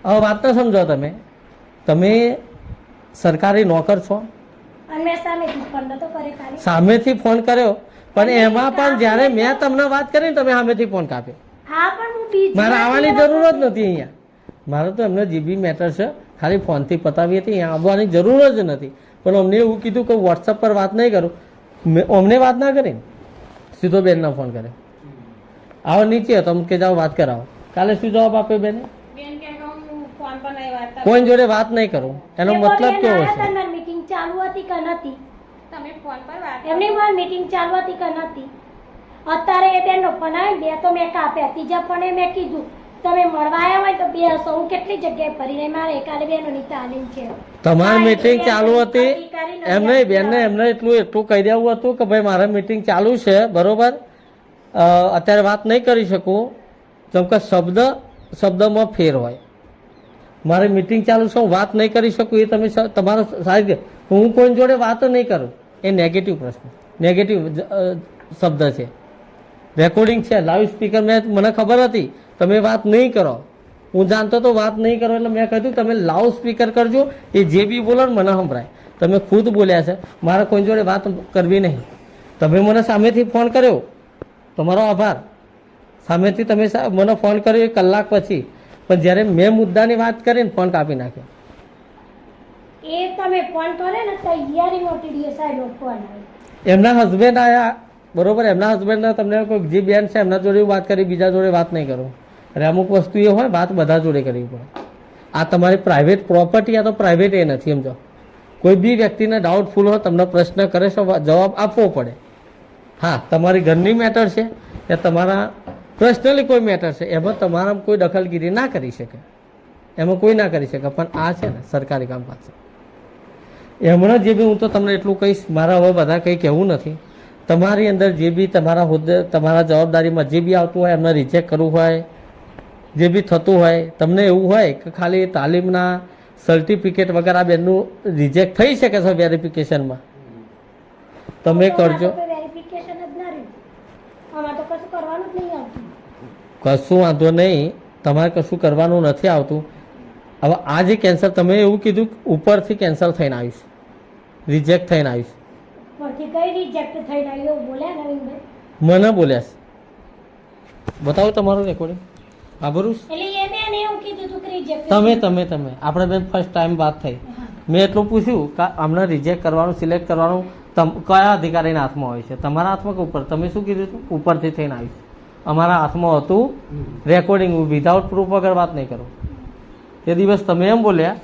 હવે વાત તો સમજો તમે સરકારી નોકર છો, અને મેં સામેથી ફોન નતો કરે ખાલી. સામેથી ફોન કર્યો પણ એમાં પણ જ્યારે મેં તમને વાત કરી ને તમે સામેથી ફોન કાપ્યો. હા પણ હું બીજી મારે વાત આવવાની કરવા જરૂર જ માંગુ. નથી અહીંયા. મારે તો એમને જે બી મેટર છે ખાલી ફોનથી પતાવી હતી, અહીંયા આવવાની જરૂર જ નથી. પણ અમને એવું કીધું કે વોટ્સઅપ પર વાત નહીં કરું. અમને વાત ના કરી, સીધો બેનનો ફોન કરે, આવો નીચે હતો કે જાઓ વાત કરાવો. કાલે શું જવાબ આપ્યો બેને? બેન કે હું ફોન પર નહીં વાત કોઈ જોડે વાત નહીં કરું. એનો એ મતલબ બોલીને કેવો આયા છે? હતા, મીટિંગ ચાલુ હતી કે નથી? તમે ફોન પર વાત એમની માર મીટિંગ ચાલુ હતી કે નથી? અત્યારે એ બેનનો ફોન આવે બે તો મેં કાપ્યા, ત્રીજા ફોને મેં કીધું તમે મળવા આવ્યા હોય તો બેસો. હું કેટલી જગ્યાએ ફરીને મારે એકાલે બેનોની તાલીમ છે. તમારી હા, મીટિંગ એ ચાલુ હતી અધિકારી નથી એમ નહીં બેનને, આવતા. એમને એટલું કહી દેવું હતું કે ભાઈ મારે મીટિંગ ચાલુ છે, બરોબર, અત્યારે વાત નહીં કરી શકું. જેમ કે શબ્દમાં ફેર હોય. મારી મીટિંગ ચાલુ છે, હું વાત નહીં કરી શકું, એ તમે તમારો સારી રીતે. હું કોઈ જોડે વાત નહીં કરું એ નેગેટિવ પ્રશ્ન, નેગેટિવ શબ્દ છે. રેકોર્ડિંગ છે, લાઈવ સ્પીકર, મને ખબર હતી તમે વાત નહીં કરો, હું જાણતો તો વાત નહીં કરો એટલે મેં કહ્યું તમે લાઉડ સ્પીકર કરજો, એ જે બી બોલો ને મને સંભળાય. તમે ખુદ બોલ્યા છે, મારે કોઈ જોડે વાત કરવી નહીં. તમે મને સામેથી ફોન કર્યો, તમારો આભાર. સામેથી તમે મને ફોન કર્યો 1 કલાક પછી, પણ જ્યારે મેં મુદ્દાની વાત કરીને ફોન કાપી નાખ્યો. એ તમે ફોન કરે ને તો હિયરિંગ ટીડીઓ સાહેબનો ફોન આવે. એમના હસબન્ડ આવ્યા, બરોબર, એમના હસબન્ડના તમને કોઈ જે બેન છે એમના જોડે વાત કરી, બીજા જોડે વાત નહીં કરું. અને અમુક વસ્તુ એ હોય વાત બધા જોડે કરવી પડે. આ તમારી પ્રાઇવેટ પ્રોપર્ટી, આ તો પ્રાઇવેટ એ નથી, સમજો. કોઈ બી વ્યક્તિને ડાઉટફુલ હોય, તમને પ્રશ્ન કરે છે, જવાબ આપવો પડે. હા, તમારી ઘરની મેટર છે કે તમારા પર્સનલી કોઈ મેટર છે, એમાં તમારા કોઈ દખલગીરી ના કરી શકે, એમાં કોઈ ના કરી શકે. પણ આ છે ને સરકારી કામકાજ છે. એમણે જે બી, હું તો તમને એટલું કહીશ, મારા હવે બધા કંઈ કહેવું નથી. તમારી અંદર જે બી તમારા હોદ્દે, તમારા જવાબદારીમાં જે બી આવતું હોય એમને રિજેક્ટ કરવું હોય, જે બી થતું હોય, તમને એવું હોય કે ખાલી તાલીમના સર્ટિફિકેટ વગર આ બેનનું રિજેક્ટ થઈ શકે છે વેરિફિકેશનમાં, તમે કરજો. વેરિફિકેશન જ ના રહ્યું, આમાં તો કશું કરવાનું જ નહીં આવતું. કશું વાંધો નહીં, તમારે કશું કરવાનું નથી આવતું. હવે આ જે કેન્સર, તમે એવું કીધું ઉપરથી કેન્સર થઈને આવ્યું છે, રિજેક્ટ થઈને આવ્યું છે. પરથી કઈ રિજેક્ટ થઈને આવ્યું એવું બોલ્યા નવીનભાઈ? મને બોલ્યા છે, બતાવો તમારું રેકોર્ડિંગ. આભરું એટલે એને એને એવું કીધું તું કે રિજેક્ટ. તમે આપણે બેન ફર્સ્ટ ટાઈમ વાત થઈ. મેં એટલું પૂછ્યું કે અમને રિજેક્ટ કરવાનું, સિલેક્ટ કરવાનું કયા અધિકારીના હાથમાં હોય છે, તમારા હાથમાં કે ઉપર? તમે શું કીધું હતું? ઉપરથી થઈને આવ્યું છે. અમારા હાથમાં હતું રેકોર્ડિંગ, વિધાઉટ પ્રૂફ વગર વાત નહીં કરું. તે દિવસ તમે એમ બોલ્યા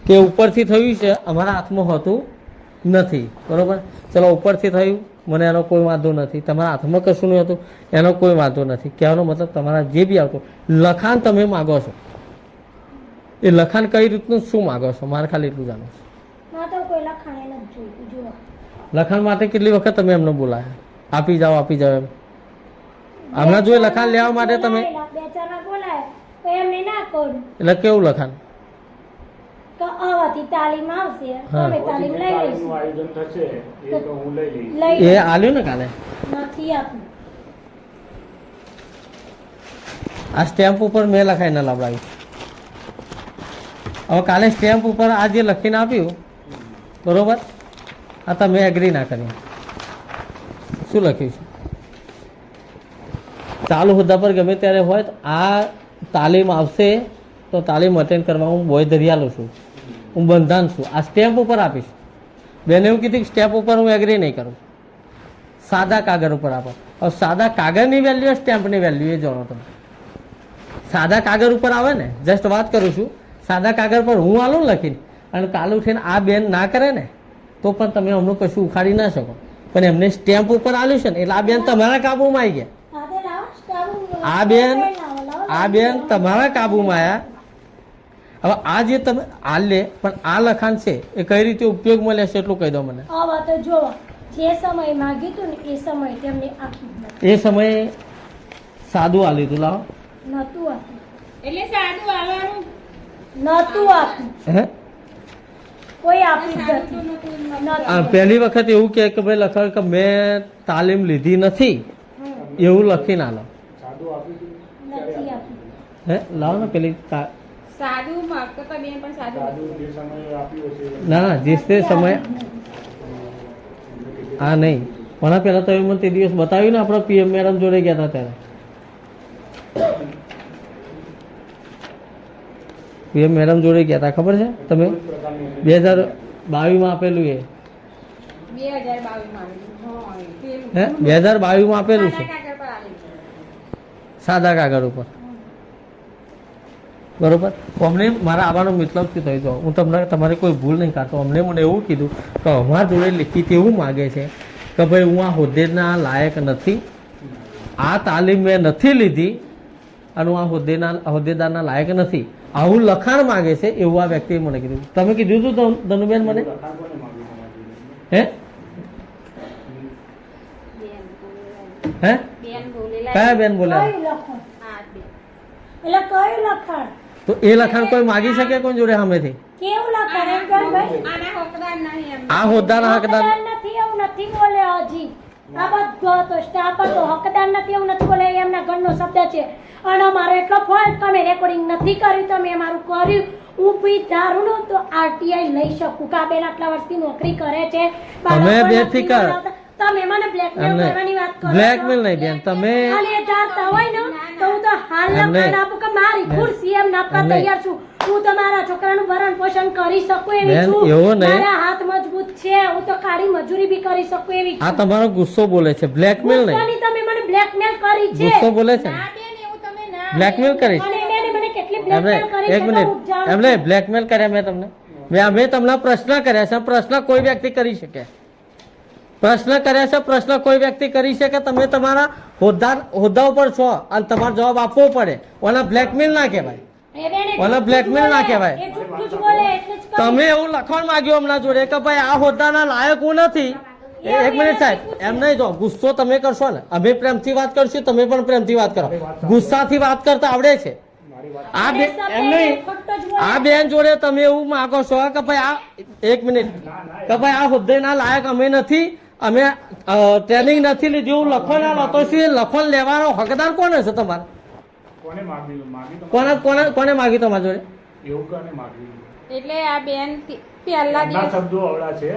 કે ઉપરથી થયું છે, અમારા હાથમાં હોતું નથી, બરોબર. ચલો ઉપરથી થયું, મને એનો કોઈ વાંધો નથી. તમારા હાથમાં કશું નહીં હતું, એનો કોઈ વાંધો નથી. કહેવાનો મતલબ તમારા જે બી આવતું લખાણ તમે માગો છો, એ લખાણ કઈ રીતનું શું માગો છો, મારે ખાલી એટલું જાણવું છે. ના તો કોઈ લખાણે નથી જોઈતું. જુઓ, લખાણ માટે કેટલી વખત તમે એમને બોલાયા? આપી જાઓ એમ. હમણાં જોઈએ લખાણ લેવા માટે તમે, બે ચાર વાર બોલાય તો એમને ના કરું એટલે કેવું લખાણ? તો આવાથી તાલીમ આવશે, હા. અમે તાલીમ લઈ તાલીમનું લઈશું. આયોજન થશે એ તો હું લઈ લઈશ. લઈ એ આલ્યું ને કાલે? નથી આપ્યું. આ સ્ટેમ્પ ઉપર મેં લખાઈને લાવડાવ્યું. હવે કાલે સ્ટેમ્પ ઉપર આ જે લખીને આપ્યું, બરોબર, આ તમે એગ્રી ના કરી. શું લખ્યું છે? ચાલુ હોદ્દા પર ગમે ત્યારે હોય તો આ તાલીમ આવશે તો તાલીમ અટેન્ડ કરવા હું બોય ધરિયાલું છું, હું બંધાન છું. આ સ્ટેમ્પ ઉપર આપીશ. બેને એવું કીધું કે સ્ટેમ્પ ઉપર હું એગ્રી નહીં કરું, સાદા કાગળ ઉપર આપો. હવે સાદા કાગળની વેલ્યુ, સ્ટેમ્પની વેલ્યુ એ જાણો તમે. સાદા કાગળ ઉપર આવે ને, જસ્ટ વાત કરું છું, સાદા કાગળ પર હું આલું લખીને અને કાલ ઉઠીને આ બેન ના કરે ને તો પણ તમે અમનું કશું ઉખાડી ના શકો. પણ એમને સ્ટેમ્પ ઉપર આલ્યું છે ને એટલે આ બેન તમારા કાબુમાં આવી ગયા. સાથે લાવો, સ્ટાફ આ બેન, લાવો. આ બેન તમારા કાબુમાં આવ્યા. હવે આ જે તમે આલે, પણ આ લખાણ છે એ કઈ રીતે ઉપયોગમાં લેશે એટલું કહી દો મને. આવા તો જોવો, જે સમય માંગ્યું હતું ને એ સમય તેમને આપ્યું જ એ સમયે સાદું આલ્યું હતું, લાવો. નતું આપ્યું, એટલે સાદું આવવાનું નતું આપ્યું. હે કોઈ આપી જ સારું તો નથી. નહોતું. આ પહેલી વખત એવું કહે કે ભાઈ લખાણ કે મેં તાલીમ લીધી નથી, એવું લખીને આલો. સાદું આપ્યું હતું ક્યારે નથી આપ્યું? આપી. હે લાવો ને પેલી સાદું માગતો તો બેન પણ સાદું સાદું જે સમયે આપ્યું હશે ના જે તે સમય હા નહીં પણ પહેલાં તો મને તે દિવસ બતાવ્યું ને આપણે પીએમ મેડમ જોડે ગયા હતા ત્યારે પીએમ મેડમ જોડે ગયા હતા ખબર છે તમે કોઈ પ્રકારની 2022માં આપેલું એ 2022 માં આવેલું. હે 2022માં આપેલું છે સાદા કાગળ પર આવેલું છે. સાદા કાગળ ઉપર બરોબર અમને મારા આવવાનો મતલબથી થઈ જાઓ હું તમને તમારી કોઈ ભૂલ નહીં કાઢતો અમને મને એવું કીધું કે અમારા જોડે લીખિત એવું માગે છે કે ભાઈ હું આ હોદ્દેના લાયક નથી, આ તાલીમ મેં નથી લીધી અને હું આ હોદ્દેદારના લાયક નથી, આવું લખાણ માગે છે એવું આ વ્યક્તિએ મને કીધું. તમે કીધું હતું ધનુબેન મને લખાણ કોને માંગ્યું તમારી જોડે? હે હે બેન બોલેલા. કયા બેન બોલ્યા? કયું લખાણ? હા, બેન. એટલે કયું લખાણ? તો એ લખાણ કોઈ માગી શકે કોઈ જોડે સામેથી? કેવું લખાણ એમ કહો ભાઈ? આના હકદાર નહીં એમ. આ હોદ્દાના હકદાર હકદાર નથી એવું નથી બોલે હજી. આ બધો તો સ્ટાફ હતો હકદાર નથી એવું નથી બોલે એ એમના ઘરનો શબ્દ છે. અને મારો એટલો ફોલ્ટ કે મેં રેકોર્ડિંગ નથી કર્યું તો મેં મારું કર્યું. હું પી ધારું ને તો આરટીઆઈ લઈ શકું કે આ બેન આટલા વર્ષથી નોકરી કરે છે. તમે બાળકો નથી બેફિકર. બોલાવતા. તમે મને બ્લેકમેલ એમ નહીં. કરવાની વાત કરો છો. બ્લેકમેલ નહીં બેન તમે અને એ ધારતા હોય ને તો હું તો હાલ એમ નહીં. લખાણ આપું કે મારી ખુરશી એમ નાખવા એમ નહીં. તૈયાર છું. હું તો મારા છોકરાનું ભરણ પોષણ કરી શકું એવી બેન, છું. એવું નહીં. મારા હાથ મજબૂત છે. હું તો કાળી મજૂરી બી કરી શકું એવી આ છું. તમારો ગુસ્સો બોલે છે, બ્લેકમેલ નહીં. ગુસ્સાની તમે મને બ્લેકમેલ કરી છે. ગુસ્સો બોલે છે ના બેન, એવું તમે ના. બ્લેકમેલ કરીશ અને એને મને કેટલી એમને બ્લેકમેલ કરી એક છે તો મિનિટ હું જાણું એમને છું. બ્લેકમેલ કર્યા મેં તમને મેં તમને પ્રશ્ન કર્યા છે, પ્રશ્ન કોઈ વ્યક્તિ કરી શકે, પ્રશ્ન કર્યા છે, પ્રશ્ન કોઈ વ્યક્તિ કરી શકે. તમે તમારા હોદ્દા ઉપર છો અને તમારો જવાબ આપવો પડે. ઓલા બ્લેકમેલ ના કહેવાય, એ બેન એ ઓલા જુઠ્ઠું blackmail જ ના બોલે. કહેવાય. એ જુઠ્ઠું જ બોલે એટલે જ કહું. તમે એવું લખણ માંગ્યું હમણાં જોડે કે ભાઈ આ હોદ્દાના લાયક હું નથી. એક મિનિટ સાહેબ એમ નહીં જો ગુસ્સો તમે કરશો ને અમે પ્રેમથી વાત કરશું તમે પણ પ્રેમથી વાત કરો. ગુસ્સાથી વાત કરતા આવડે છે મારી વાત આ અને બે શબ્દ એમ એને નહીં ખોટો જ બોલે. આ બેન જોડે તમે એવું માગો છો કે ભાઈ આ એક મિનિટ કે ભાઈ આ હોદ્દેના લાયક અમે નથી, અમે ટ્રેનિંગ નથી લીધી એવું લખણ આલો તો શું એ લખણ લેવાનો હકદાર કોણ હશે તમારે? કોને માગ્યું તો કોને માગ્યું તમારા જોડે? એવું કોને માગ્યું? એટલે આ બેન પહેલા એમના દિવસ શબ્દો અવળા છે.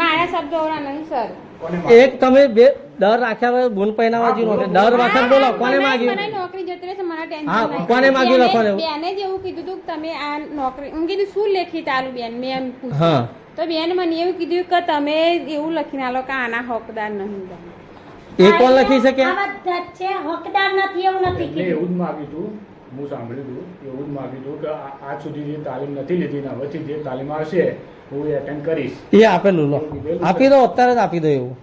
મારા શબ્દો ઓળા નહીં સર. કોને માગ્યું? એક તમે બે દર રાખ્યા હોય બોલ પહેરાવા જેવું નથી. દર વખત બોલો કોને મને માગ્યું? નોકરી જતી રહેશે મને ટેન્શન હા, નહીં. કોને માગ્યું બેને- લખવાનું? બેને જ એવું કીધું હતું કે તમે આ નોકરી હું કીધું શું લેખિત આલું બેન મેં એમ પૂછ્યું. હા તો બેન મને એવું કીધું કે તમે એવું લખીને આલો કે આના હકદાર નહીં તમે. એ કોણ લખી શકે? આ બધા જ છે હકદાર નથી એવું નથી એમને કીધું. એવું જ માગ્યું હતું, હું સાંભળ્યું હતું એવું જ માગ્યું હતું કે આજ સુધી જે તાલીમ નથી લીધી ને હવેથી જે તાલીમ આવશે હું એ અટેન્ડ કરીશ. એ આપેલું લો આપી દો અત્યારે જ આપી દો એવું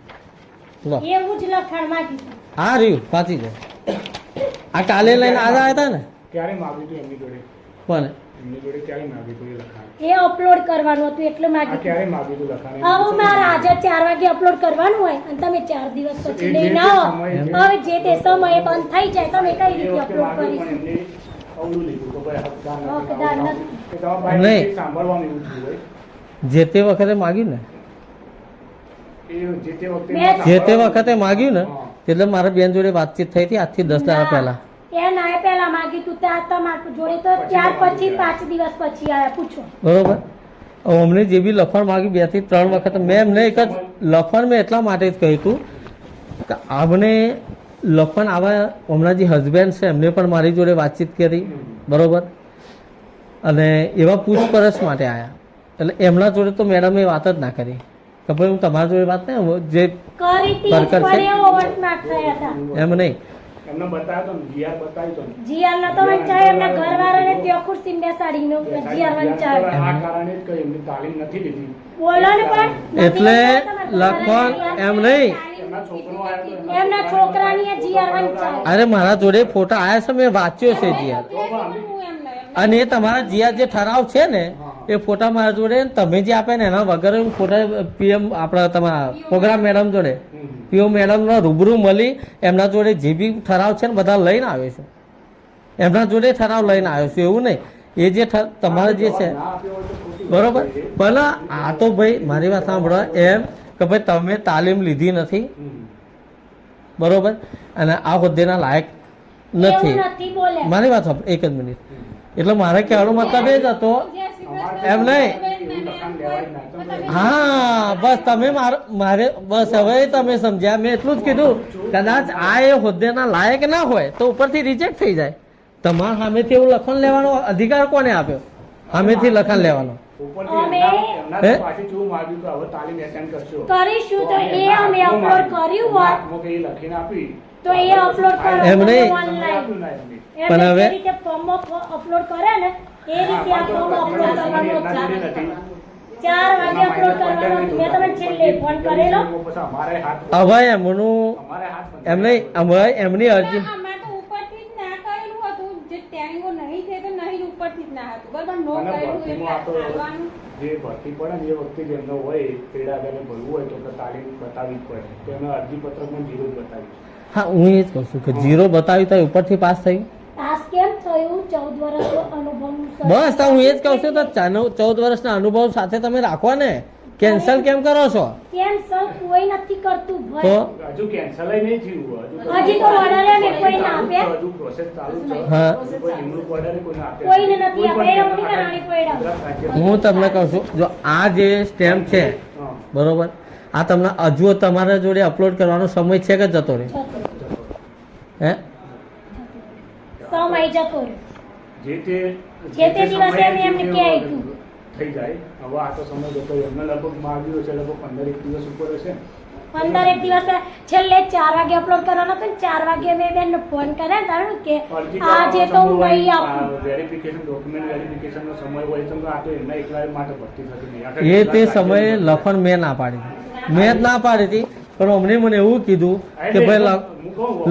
લો એવું જ લખાણ માંગ્યું. હા રહ્યું વાંચી દો. આ કાલે લઈને આવ્યા હતા ને ક્યારે માગ્યું હતું એમની જોડે? કોને? એમની જોડે ક્યારે માગ્યું હતું એ લખાણ? એ અપલોડ કરવાનું હતું એટલે આ માંગ્યું. ક્યારે માગ્યું હતું લખાણ? હવે મારે આજે 4 વાગે અપલોડ કરવાનું હોય અને તમે 4 દિવસ પછી એ જે લઈને તે આવો. સમયે હવે જે તે સમયે બંધ થઈ જાય તમે કઈ એ રીતે વખતે અપલોડ માગ્યું કરીશું? પણ એમને અવળું લીધું કે ભાઈ હકદાર હકદાર નથી. નથી. એ તમારા ભાઈને નહીં. સાંભળવાનું એવું થયું હોય. જે તે વખતે માગ્યું ને એ જે તે વખતે મેં જે તે વખતે માગ્યું ને હા. એટલે મારા બેન જોડે વાતચીત થઈ હતી આજથી 10 દાડા પહેલા. એ ના એ પહેલા માંગ્યું તું ત્યાં તમારા જોડે તો 4 પછી 5 દિવસ પછી આયા પૂછો. બરોબર હવે અમને જે બી લખણ માગ્યું 2 થી 3 વખત મેં એમને એક જ લખણ મેં એટલા માટે જ કહ્યું હતું કે અમને લખણ આવા હમણાં જે હસબેન્ડ છે એમને પણ મારી જોડે વાતચીત કરી બરોબર અને એવા પૂછપરછ માટે આવ્યા એટલે એમના જોડે તો મેડમે વાત જ ના કરી કે ભાઈ હું તમારા જોડે વાત નહીં જે કરી તી બરકર છે. પણ એ ઓવરસ્માર્ટ થયા હતા. એમ નહીં એમને બતાવ્યો તો ને, GR બતાવ્યું તો ને. જીઆર નતો વંચાયો એમના ઘરવાળાને ત્યાં ખુરશી બેસાડીને જીઆર વંચાયો. આ કારણે જ કહ્યું એમની તાલીમ નથી લીધી. બોલો ને પણ નથી એટલે વંચાયો તમારા લખણ ઘરવાળાને એમ નહીં એમના છોકરો આવ્યો તો એમના છોકરાની જીઆર વંચાયો. અરે મારા જોડે ફોટા આવ્યા છે મેં વાંચ્યો છે જીયા હું એમ નહીં. અને એ તમારા જીયા જે ઠરાવ છે ને એ ફોટા મારા જોડે ને તમે જે આપે ને એના વગર હું ફોટા પીએમ આપણા તમારા પ્રોગ્રામ મેડમ જોડે પીઓ મેડમનો રૂબરૂ મળી એમના જોડે જે બી ઠરાવ છે ને બધા લઈને આવ્યો છું એમના જોડે ઠરાવ લઈને આવ્યો છું એવું નહીં એ જે તમારે જે છે ના આપ્યો હોય તો ખોટી બરોબર, પણ આ તો ભાઈ મારી વાત સાંભળો એમ કે ભાઈ તમે તાલીમ લીધી નથી, બરોબર, અને આ હોદ્દેના લાયક નથી. એવું નથી બોલ્યા. મારી વાત સાંભળો એક જ મિનિટ. એટલે મારે કહેવાનો મતલબ એ જ હતો, એમ નહીં. હા બસ તમે મારે બસ હવે તમે સમજ્યા. મેં એટલું જ કીધું કદાચ આ એ હોદ્દેના લાયક ના હોય તો ઉપરથી રિજેક્ટ થઈ જાય. તમારા સામેથી એવું લખન લેવાનો અધિકાર કોને આપ્યો? સામેથી લખન લેવાનો. કરીશું તો એ અમે અપલોડ કર્યું હોત તો એ અપલોડ એમ નહીં. પણ હવે રીતે ફોર્મ અપલોડ કરે ને એ રીતે આ ફોર્મ અપલોડ કરવાનું હતું. 4 વાગે અપલોડ કરવાનું હતું. મેં તમને છેલ્લે ફોન કરેલો. હવે એમનું એમ નહીં, હવે એમની અરજી અમે તો ઉપરથી જ ના કરેલું હતું. જે ટેણીઓ નહીં થઈ તો નહીં જ ઉપરથી જ ના હતું. બરાબર, નો કરેલું એટલે આવવાનું. જે ભરતી પડે ને એ વખતે જેમનો હોય પેડા આગળ ભરવું હોય તો તાલીમ બતાવવી જ પડે. તો એમને અરજીપત્રકમાં 0 જ બતાવ્યું. હા હું એ જ કહું છું કે 0 બતાવ્યું તો ઉપરથી પાસ થયું. પાસ કેમ થયું? 14 વર્ષનો અનુભવનું બસ તો હું એ જ કહું છું તો 14 વર્ષના અનુભવ સાથે તમે રાખો ને. કેન્સલ કેમ કરો છો? કેન્સલ કોઈ નથી કરતું તો ભાઈ. હજુ કેન્સલ નહીં થયું. હજી તો ઓર્ડર એને કોઈ ના આપ્યા. હજુ પ્રોસેસ ચાલુ છે. હા. કોઈ નિમણૂક ઓર્ડર કોઈને આપ્યા કોઈને નથી આપ્યા. એ અમની રાણી પડ્યા. હું તમને કહું છું જો આ જે સ્ટેમ્પ છે હા. બરોબર, આ તમને હજુ તમારા જોડે અપલોડ કરવાનો સમય છે કે જતો રહે? હે સમય જતો રહ્યો. જે તે દિવસે એમને એમને કહ્યું હતું. થઈ જાય. હવે આ તો સમય જતો એમને લગભગ માગ્યું છે લગભગ 15 દિવસ ઉપર હશે. 15 દિવસ છેલ્લે 4 વાગે અપલોડ કરવાનો હતો ને 4 વાગે મેં બેનને ફોન કર્યા તારું કે આજે તો હું નહીં આપું. વેરિફિકેશન ડોક્યુમેન્ટ વેરિફિકેશન નો સમય હોય તો આ તો એમના એકલા માટે ભરતી થતી નહીં. એ તે સમયે લખન મેં ના પાડી હતી. મેં જ ના પાડી હતી, પણ અમને મને એવું કીધું કે ભાઈ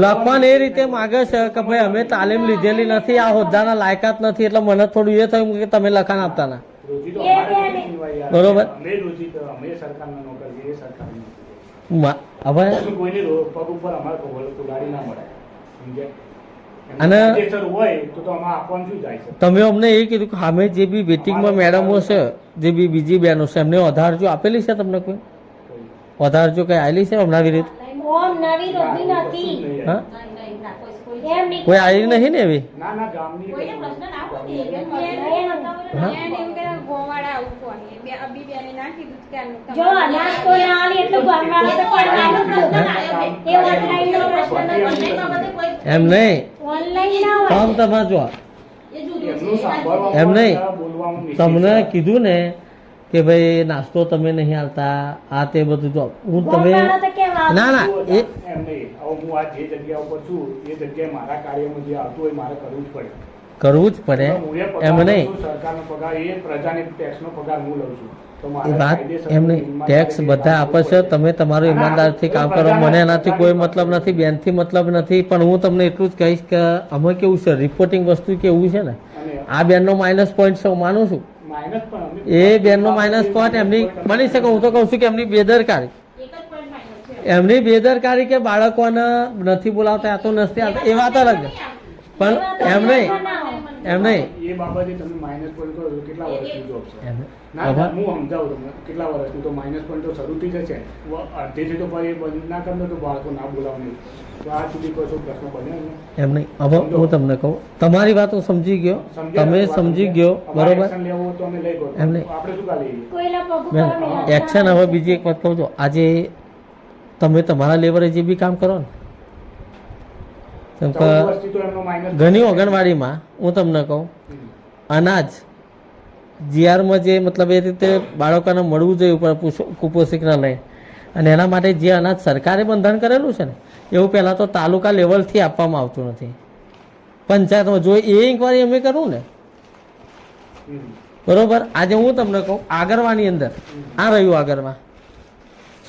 લખન એ રીતે માગે છે કે ભાઈ અમે તાલીમ લીધેલી નથી, આ હોદ્દાના લાયકાત નથી, એટલે મને થોડું એ થયું કે તમે લખાણ આપતા ના. બરોબર. અમે સરકારના નોકર છીએ, સરકારની હવે કોઈને પગ ઉપર અમારે કુલાડી ના મળે. સમજ્યા? અને હોય તો આમાં આપવાનું શું જાય છે? તમે અમને એ કીધું કે અમે જે બી વેટિંગમાં મેડમો છે, જે બી બીજી બહેનો છે, એમને વધાર જો આપેલી છે તમને કોઈ વધાર જો કઈ આવેલી છે હમણાં વિરુદ્ધ? ઓમ નવી રોગી નથી. હા એમ નહીં. કોઈ આવી નહીં ને એવી? ના ના ગામની એને એવું કે ગોવાળા આવું કોની બે અબી બેને ના કીધું કે આનું જો નાસ્તો ના આલી એટલે ગામવાળા તો કેવાનું જ. એ ઓનલાઈન નો પ્રશ્ન નથી. એમ નહીં, ઓનલાઈન ના હોય. કામ તમારે જો એમનું સાંભળવા એમ નહીં. બોલવામાં મિસ્ટેક તમને છે. કીધું ને કે ભાઈ નાસ્તો તમે નહીં આવતા, આ તે બધું જો હું તમે ગામવાળા તો કેમ આવે? ના ના એ એમ નહીં. હવે હું આ જે જગ્યા ઉપર છું એ જગ્યાએ મારા કાર્યમાં જે આવતું હોય મારે કરવું જ પડે. કરવું જ પડે હું એ પગાર એમ લઉં નહીં. છું, સરકારનો પગાર એ પ્રજાની ટેક્સનો પગાર હું લઉં છું. તો એ મારે વાત કાયદેસર એમ નહીં, ટેક્સ બધા આપે છે, તમે તમારું ઈમાનદારથી કામ કરો, મને એનાથી કોઈ મતલબ નથી, બેનથી મતલબ નથી, પણ હું તમને એટલું જ કહીશ કે આમાં કેવું છે રિપોર્ટિંગ વસ્તુ કેવું છે ને, અને આ બેનનો માઇનસ પોઈન્ટ છે હું માનું છું, માઇનસ પણ અમે એ બેનનો માઇનસ પોઈન્ટ એમની બની શકે. હું તો કહું છું કે એમની બેદરકારી, એમની બેદરકારી કે બાળકોને નથી બોલાવતા, આ તો નથી આવતા, એ વાત અલગ છે. પણ એમ નહીં, એમ નહીં, એ બાબતે તમે માઇનસ પોઈન્ટ કરો છો કેટલા વર્ષની જોબ છે? એમ ના હવે હું સમજાવું તમને કેટલા વર્ષની તો માઇનસ પોઈન્ટ તો શરૂથી જ છે. અડધેથી તો પછી બંધ ના કરતો તો બાળકો ના બોલાવવાની તો આ સુધી કોઈ શું પ્રશ્ન બન્યો ને? એમ નહીં. હવે હું તમને કહું, તમારી વાત હું સમજી ગયો, તમે સમજી ગયો, બરોબર. એક્શન લેવું હોય તો અમે લઈ ગયો. એમ નહીં. આપણે શું કા લઈએ? કોઈના પગ ઉપર બેન અમે હાથ એક્શન, ના હવે બીજી એક વાત કહું છું, આજે તમે તમારા લેવલે જે બી કામ કરો ને, જેમ કે 14 વર્ષથી તો એમનો માઇનસ ઘણી આંગણવાડીમાં હું તમને કહું અનાજ જીઆરમાં જે મતલબ એ રીતે બાળકોને મળવું જોઈએ ઉપર કુપોષિતને લઈ, અને એના માટે જે અનાજ સરકારે બંધન કરેલું છે ને એવું પહેલાં તો તાલુકા લેવલથી આપવામાં આવતું નથી, પંચાયતમાં જો એ ઇન્કવાયરી અમે કરવું ને બરોબર. આજે હું તમને કહું આગરવાની અંદર આ રહ્યું આગરમાં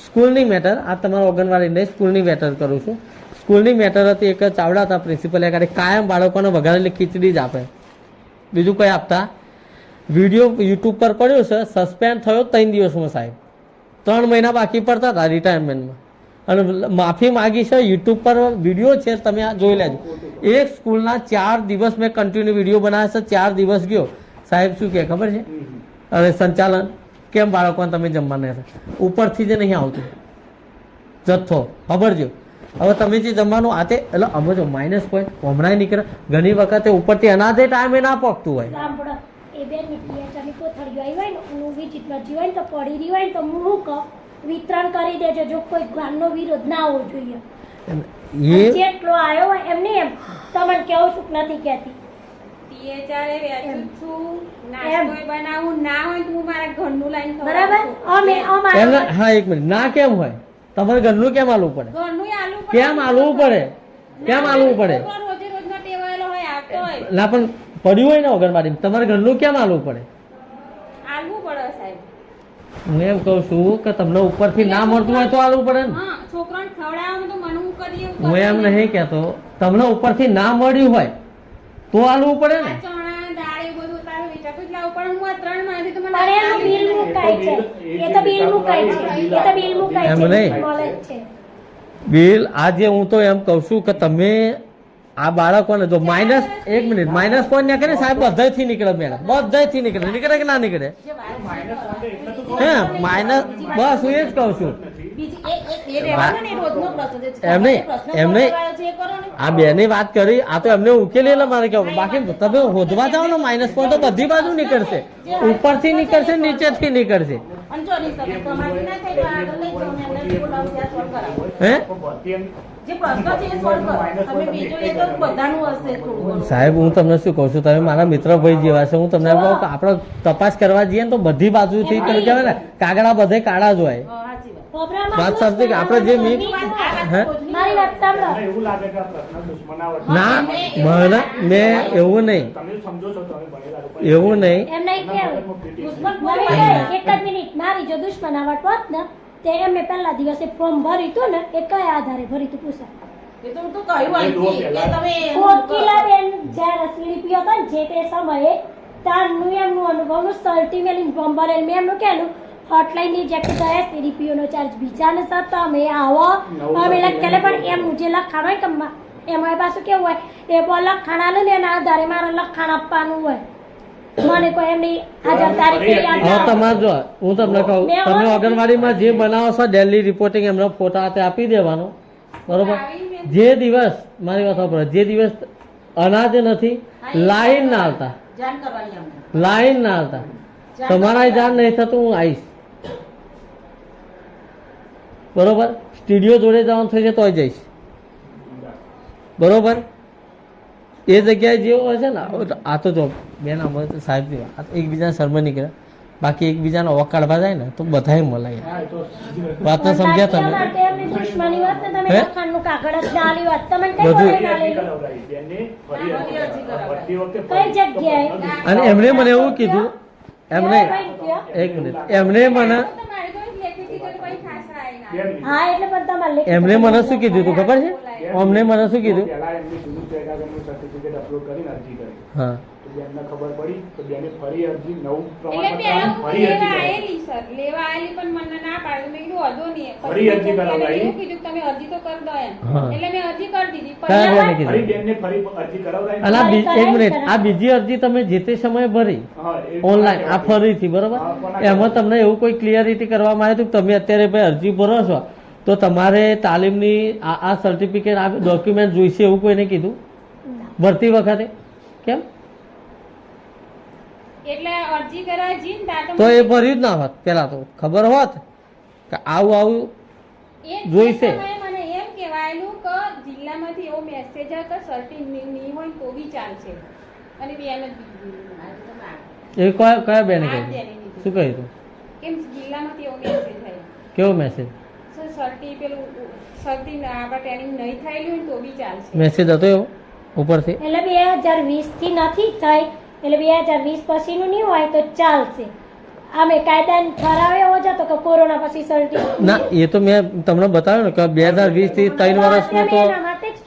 સ્કૂલની મેટર, આ તમારા આંગણવાડી નહીં સ્કૂલની મેટર કરું છું. સ્કૂલની મેટર હતી, એક ચાવડા હતા પ્રિન્સિપલ આગળ, કાયમ બાળકોને વઘારેલી ખીચડી જ આપે, બીજું કંઈ આપતા. વિડીયો યુટ્યુબ પર પડ્યો છે, સસ્પેન્ડ થયો 3 દિવસમાં સાહેબ, 3 મહિના બાકી પડતા હતા રિટાયરમેન્ટમાં, અને માફી માગી છે. યુટ્યુબ પર વિડીયો છે, તમે આ જોઈ લેજો. એક સ્કૂલના 4 દિવસ મેં કન્ટિન્યુ વિડીયો બનાવ્યા છે, 4 દિવસ ગયો સાહેબ શું કહે ખબર છે અને સંચાલન કેમ બાળકોને તમે જમવાને ઉપરથી જ નહીં આવતું જથ્થો ખબર જો હવે તમે જે જમવાનું આતે એટલે અમે જો માઇનસ પોઈન્ટ હમણાં નીકળે ઘણી વખતે ઉપરથી અનાજે ટાઈમે ના પકતું હોય સાંભળો એ બેન પિયાચાની કોથળીઓ આવી હોય ને હું વિજિત મરજી હોય ને તો પડી રહી હોય ને તો હું કહું વિતરણ કરી દેજો જો કોઈ ગામનો વિરોધ ના હોવો જોઈએ એ જેટલો આવ્યો હોય એમને એમ તમને કેવું સુખ નથી કહેતી ટીએચઆરે વેચું છું નાસ્તોય બનાવું ના હોય તો હું મારા ઘરનું લાઈન બરાબર અમે એમને અમારા હા એક મિનિટ ના કેમ હોય તમારે ઘરનું કેમ આલવું પડે ઘરનું આલુ કેમ આલવું પડે કેમ આલવું પડે રોજે રોજનો ટેવાયેલો હોય આવતો હોય ના પણ પડ્યું હોય ને અગરબારી તમારે ઘરનું કેમ આલવું પડે આલવું પડે સાહેબ હું એમ કહું છું કે તમને ઉપરથી ના મળતું હોય તો આલવું પડે ને હા છોકરાને ખવડાવવામાં તો મને હું કરીએ એવું હું એમ કરવાનું. નહીં કહેતો તમને ઉપરથી ના મળ્યું હોય તો આલવું પડે ને આ ચણા દાળ એ બધું તારે વેચાતું જ લાવવું પડે હું આ 3 માંથી તો મને પણ એનું બિલ મુકાય છે એ તો બિલ મુકાય છે એ તો બિલ મુકાય એમ છે નહીં. મળે જ છે બિલ આજે હું તો એમ કહું છું કે તમે આ બાળકોને જો માઇનસ એક મિનિટ માઇનસ પોઈન્ટ ના કરે સાહેબ બધાથી નીકળે મેડમ બધાથી નીકળે નીકળે કે ના નીકળે હે માઇનસ બસ હું એ જ કહું છું એમ નહીં આ બેની વાત કરી આ તો એમને ઉકેલી એટલે મારે કેવું બાકી તમે હોદવા જાઓ ને માઇનસ પોઈન્ટ તો બધી બાજુ નીકળશે ઉપરથી નીકળશે નીચેથી નીકળશે હે સાહેબ હું તમને શું કહું છું તમે મારા મિત્ર ભાઈ જેવા છે હું તમને એમ કહું કે આપણે તપાસ કરવા જઈએ ને તો બધી બાજુથી પેલું કહેવાય ને કાગડા બધે કાળા જ હોય વાત સાચી કે આપણે જે મી હે મારી વાત સાંભળો એવું લાગે કે આ પ્રશ્ન દુશ્મનાવટ ના મને મેં એવું નહીં તમે સમજો છો તમે ભણેલા લોકો એવું નહીં એમ નહીં કેવું એક જ મિનિટ મારી જો દુશ્મનાવટ હોત ને તે એમને પહેલા દિવસે ફોર્મ ભર્યું હતું ને એ કયા આધારે ભર્યું હતું પૂછો કોકિલાબેન જ્યારે સીડીપી હતા ને જે તે સમયે તારનું એમનું અનુભવનું સર્ટિફિકેટ ફોર્મ ભરેલ મેં એમનું કહેલું હોટલાઇન ની જેટ ગયા સીડીપીઓ નો ચાર્જ બીજાને સાથે અમે આવો અમે લખેલે પણ એમનું જે લખાણ હોય કે એમાં પાછું કેવું હોય એ લખાણ આલે ને એના આધારે મારે લખાણ આપવાનું હોય મને કોઈ એમની હાજર તારીખે યાદ હવે ના તમારે જો હું તમને કહું તમે આંગણવાડીમાં જે બનાવો છો ડેલી રિપોર્ટિંગ એમનો ફોટા હાથે આપી દેવાનો બરોબર જે દિવસ મારી વાત સાંભળો જે દિવસ અનાજ નથી લાઈન ના આવતા લાઈન ના આવતા તમારા જાણ નહીં થતું હું આવીશ બરોબર સ્ટુડિયો જોડે જવાનું થશે તોય જઈશ બરોબર એ જગ્યાએ જેવો હશે ને આ તો જો બેન અમે સાહેબ એકબીજાના શર્મા નીકળે બાકી એકબીજાને વકાળવા જાય ને તો બધાય મલાય વાતને સમજ્યા તમે એમની દુશ્મની વાત ને તમે હે? લખાણનું કાગળ જ ના આલી વાત તમને કઈ બધું. વડે ના લેલું? કઈ જગ્યાએ અને એમણે મને એવું કીધું એમને એક મિનિટ એમણે મને તો મારે તો લેખી દીધું તો કોઈ ખાસરા આવી ના હા એટલે પણ તમારે લેખિત એમણે મને શું કીધું તું ખબર છે અમને મને શું કીધું પહેલા એમની જૂનું પેગામનું સર્ટિફિકેટ અપલોડ કરીને અરજી કરી હા તો બેનને ખબર પડી તો બેને ફરી અરજી નવું એટલે પેલા હું ફરી અરજી લેવા કરાવી. આયેલી સર લેવા આયેલી પણ મને ના પાડ્યું મેં કીધું વાંધો નહીં ફરી અરજી કરાવડાવી. એવું કીધું કે તમે અરજી તો કરી દો એમ હા. એટલે મેં અરજી કરી દીધી કયા પણ બેને ફરી કીધું બેનને ફરી અરજી કરાવડાવી. અને આ એક મિનિટ આ બીજી અરજી તમે જે તે સમયે ભરી હા, એ ઓનલાઈન આ ફરીથી બરોબર હા, કોના એમાં તમને એવું કોઈ ક્લિયરિટી કરવામાં આવ્યું હતું કે તમે અત્યારે ભાઈ અરજી ભરો છો તો તમારે તાલીમની આ સર્ટિફિકેટ આ ડોક્યુમેન્ટ જોઈશે એવું કોઈને કીધું ભરતી વખતે કેમ એટલે અરજી કરવા જઈને ત્યાં તો એ ભર્યું જ ના હોત પેલા તો ખબર હોત કે આવું આવું એ જોઈશે. સમયે મને એમ કહેવાયેલું કે જિલ્લામાંથી એવો મેસેજ આવે કે સર્ટી નહીં હોય તો બી ચાલશે અને બેન જ દીધું એ કયા બેને આ કહ્યું બેને દીધું. શું કહ્યું હતું કેમ જિલ્લામાંથી એવો મેસેજ થયો કેવો મેસેજ સર સર્ટી પેલું સર્ટી આપણા ટ્રેનિંગ નહીં થયેલું હોય ને તો બી ચાલશે મેસેજ હતો એવો ઉપરથી એટલે 2020 થી નથી થઈ એટલે 2020 પછીનું નહીં હોય તો ચાલશે અમે કાયદાનો ઠરાવ એવો જ હતો કે કોરોના પછી સર્ટિફિકેટ ના એ તો મેં તમને બતાવ્યું ને કે 2020 થી 3 વર્ષનું તો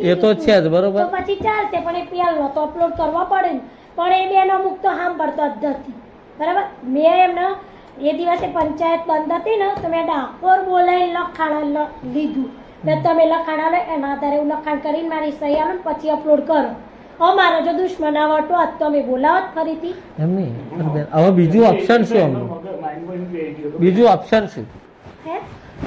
એ તો છે જ બરોબર તો પછી ચાલશે પણ એ પહેલો તો અપલોડ કરવા પડે ને પણ એ બેનો અમુક તો સાંભળતો જ નથી બરાબર મેં એમને એ દિવસે પંચાયત બંધ હતી ને તો મેં ડાકોર બોલાવીને લખાણ લીધું ને તમે લખાણ આલે એના આધારે હું લખાણ કરીને મારી સહી આવે ને પછી અપલોડ કરો અમારો જો દુશ્મન આવતો હોત તો અમે બોલાવત ફરીથી. એમ નહીં પણ બેન, હવે બીજું ઓપ્શન શું અમને? બીજું ઓપ્શન શું? હે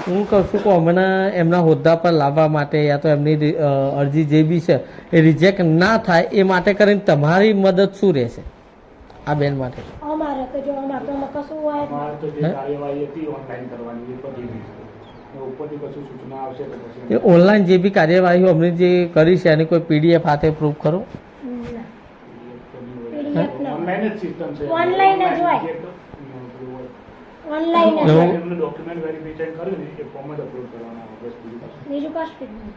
હું કહું છું કે અમને એમના હોદ્દા પર લાવવા માટે યા તો એમની અરજી જે બી છે એ રિજેક્ટ ના થાય એ માટે કરીને તમારી મદદ શું રહેશે આ બેન માટે? અમારે તો જો અમારે તો આમાં કશું હોય જ અમારે તો જે કાર્યવાહી હતી ઓનલાઈન કરવાની એ પતી ગઈ છે. ઉપરથી કશું સૂચના આવશે તો પછી એ ઓનલાઈન જે બી કાર્યવાહી અમને જે કરી છે એની કોઈ પીડીએફ હાથે પ્રૂફ કરો? ના. ઓનલાઈન જ સિસ્ટમ છે. ઓનલાઈન જ હોય. ઓનલાઈન જ એવું? હોય. એમનું ડોક્યુમેન્ટ વેરિફિકેશન કર્યું ને એ ફોર્મ જ અપલોડ કરવાના આવે બસ બીજું કશું. બીજું કશું જ નહીં.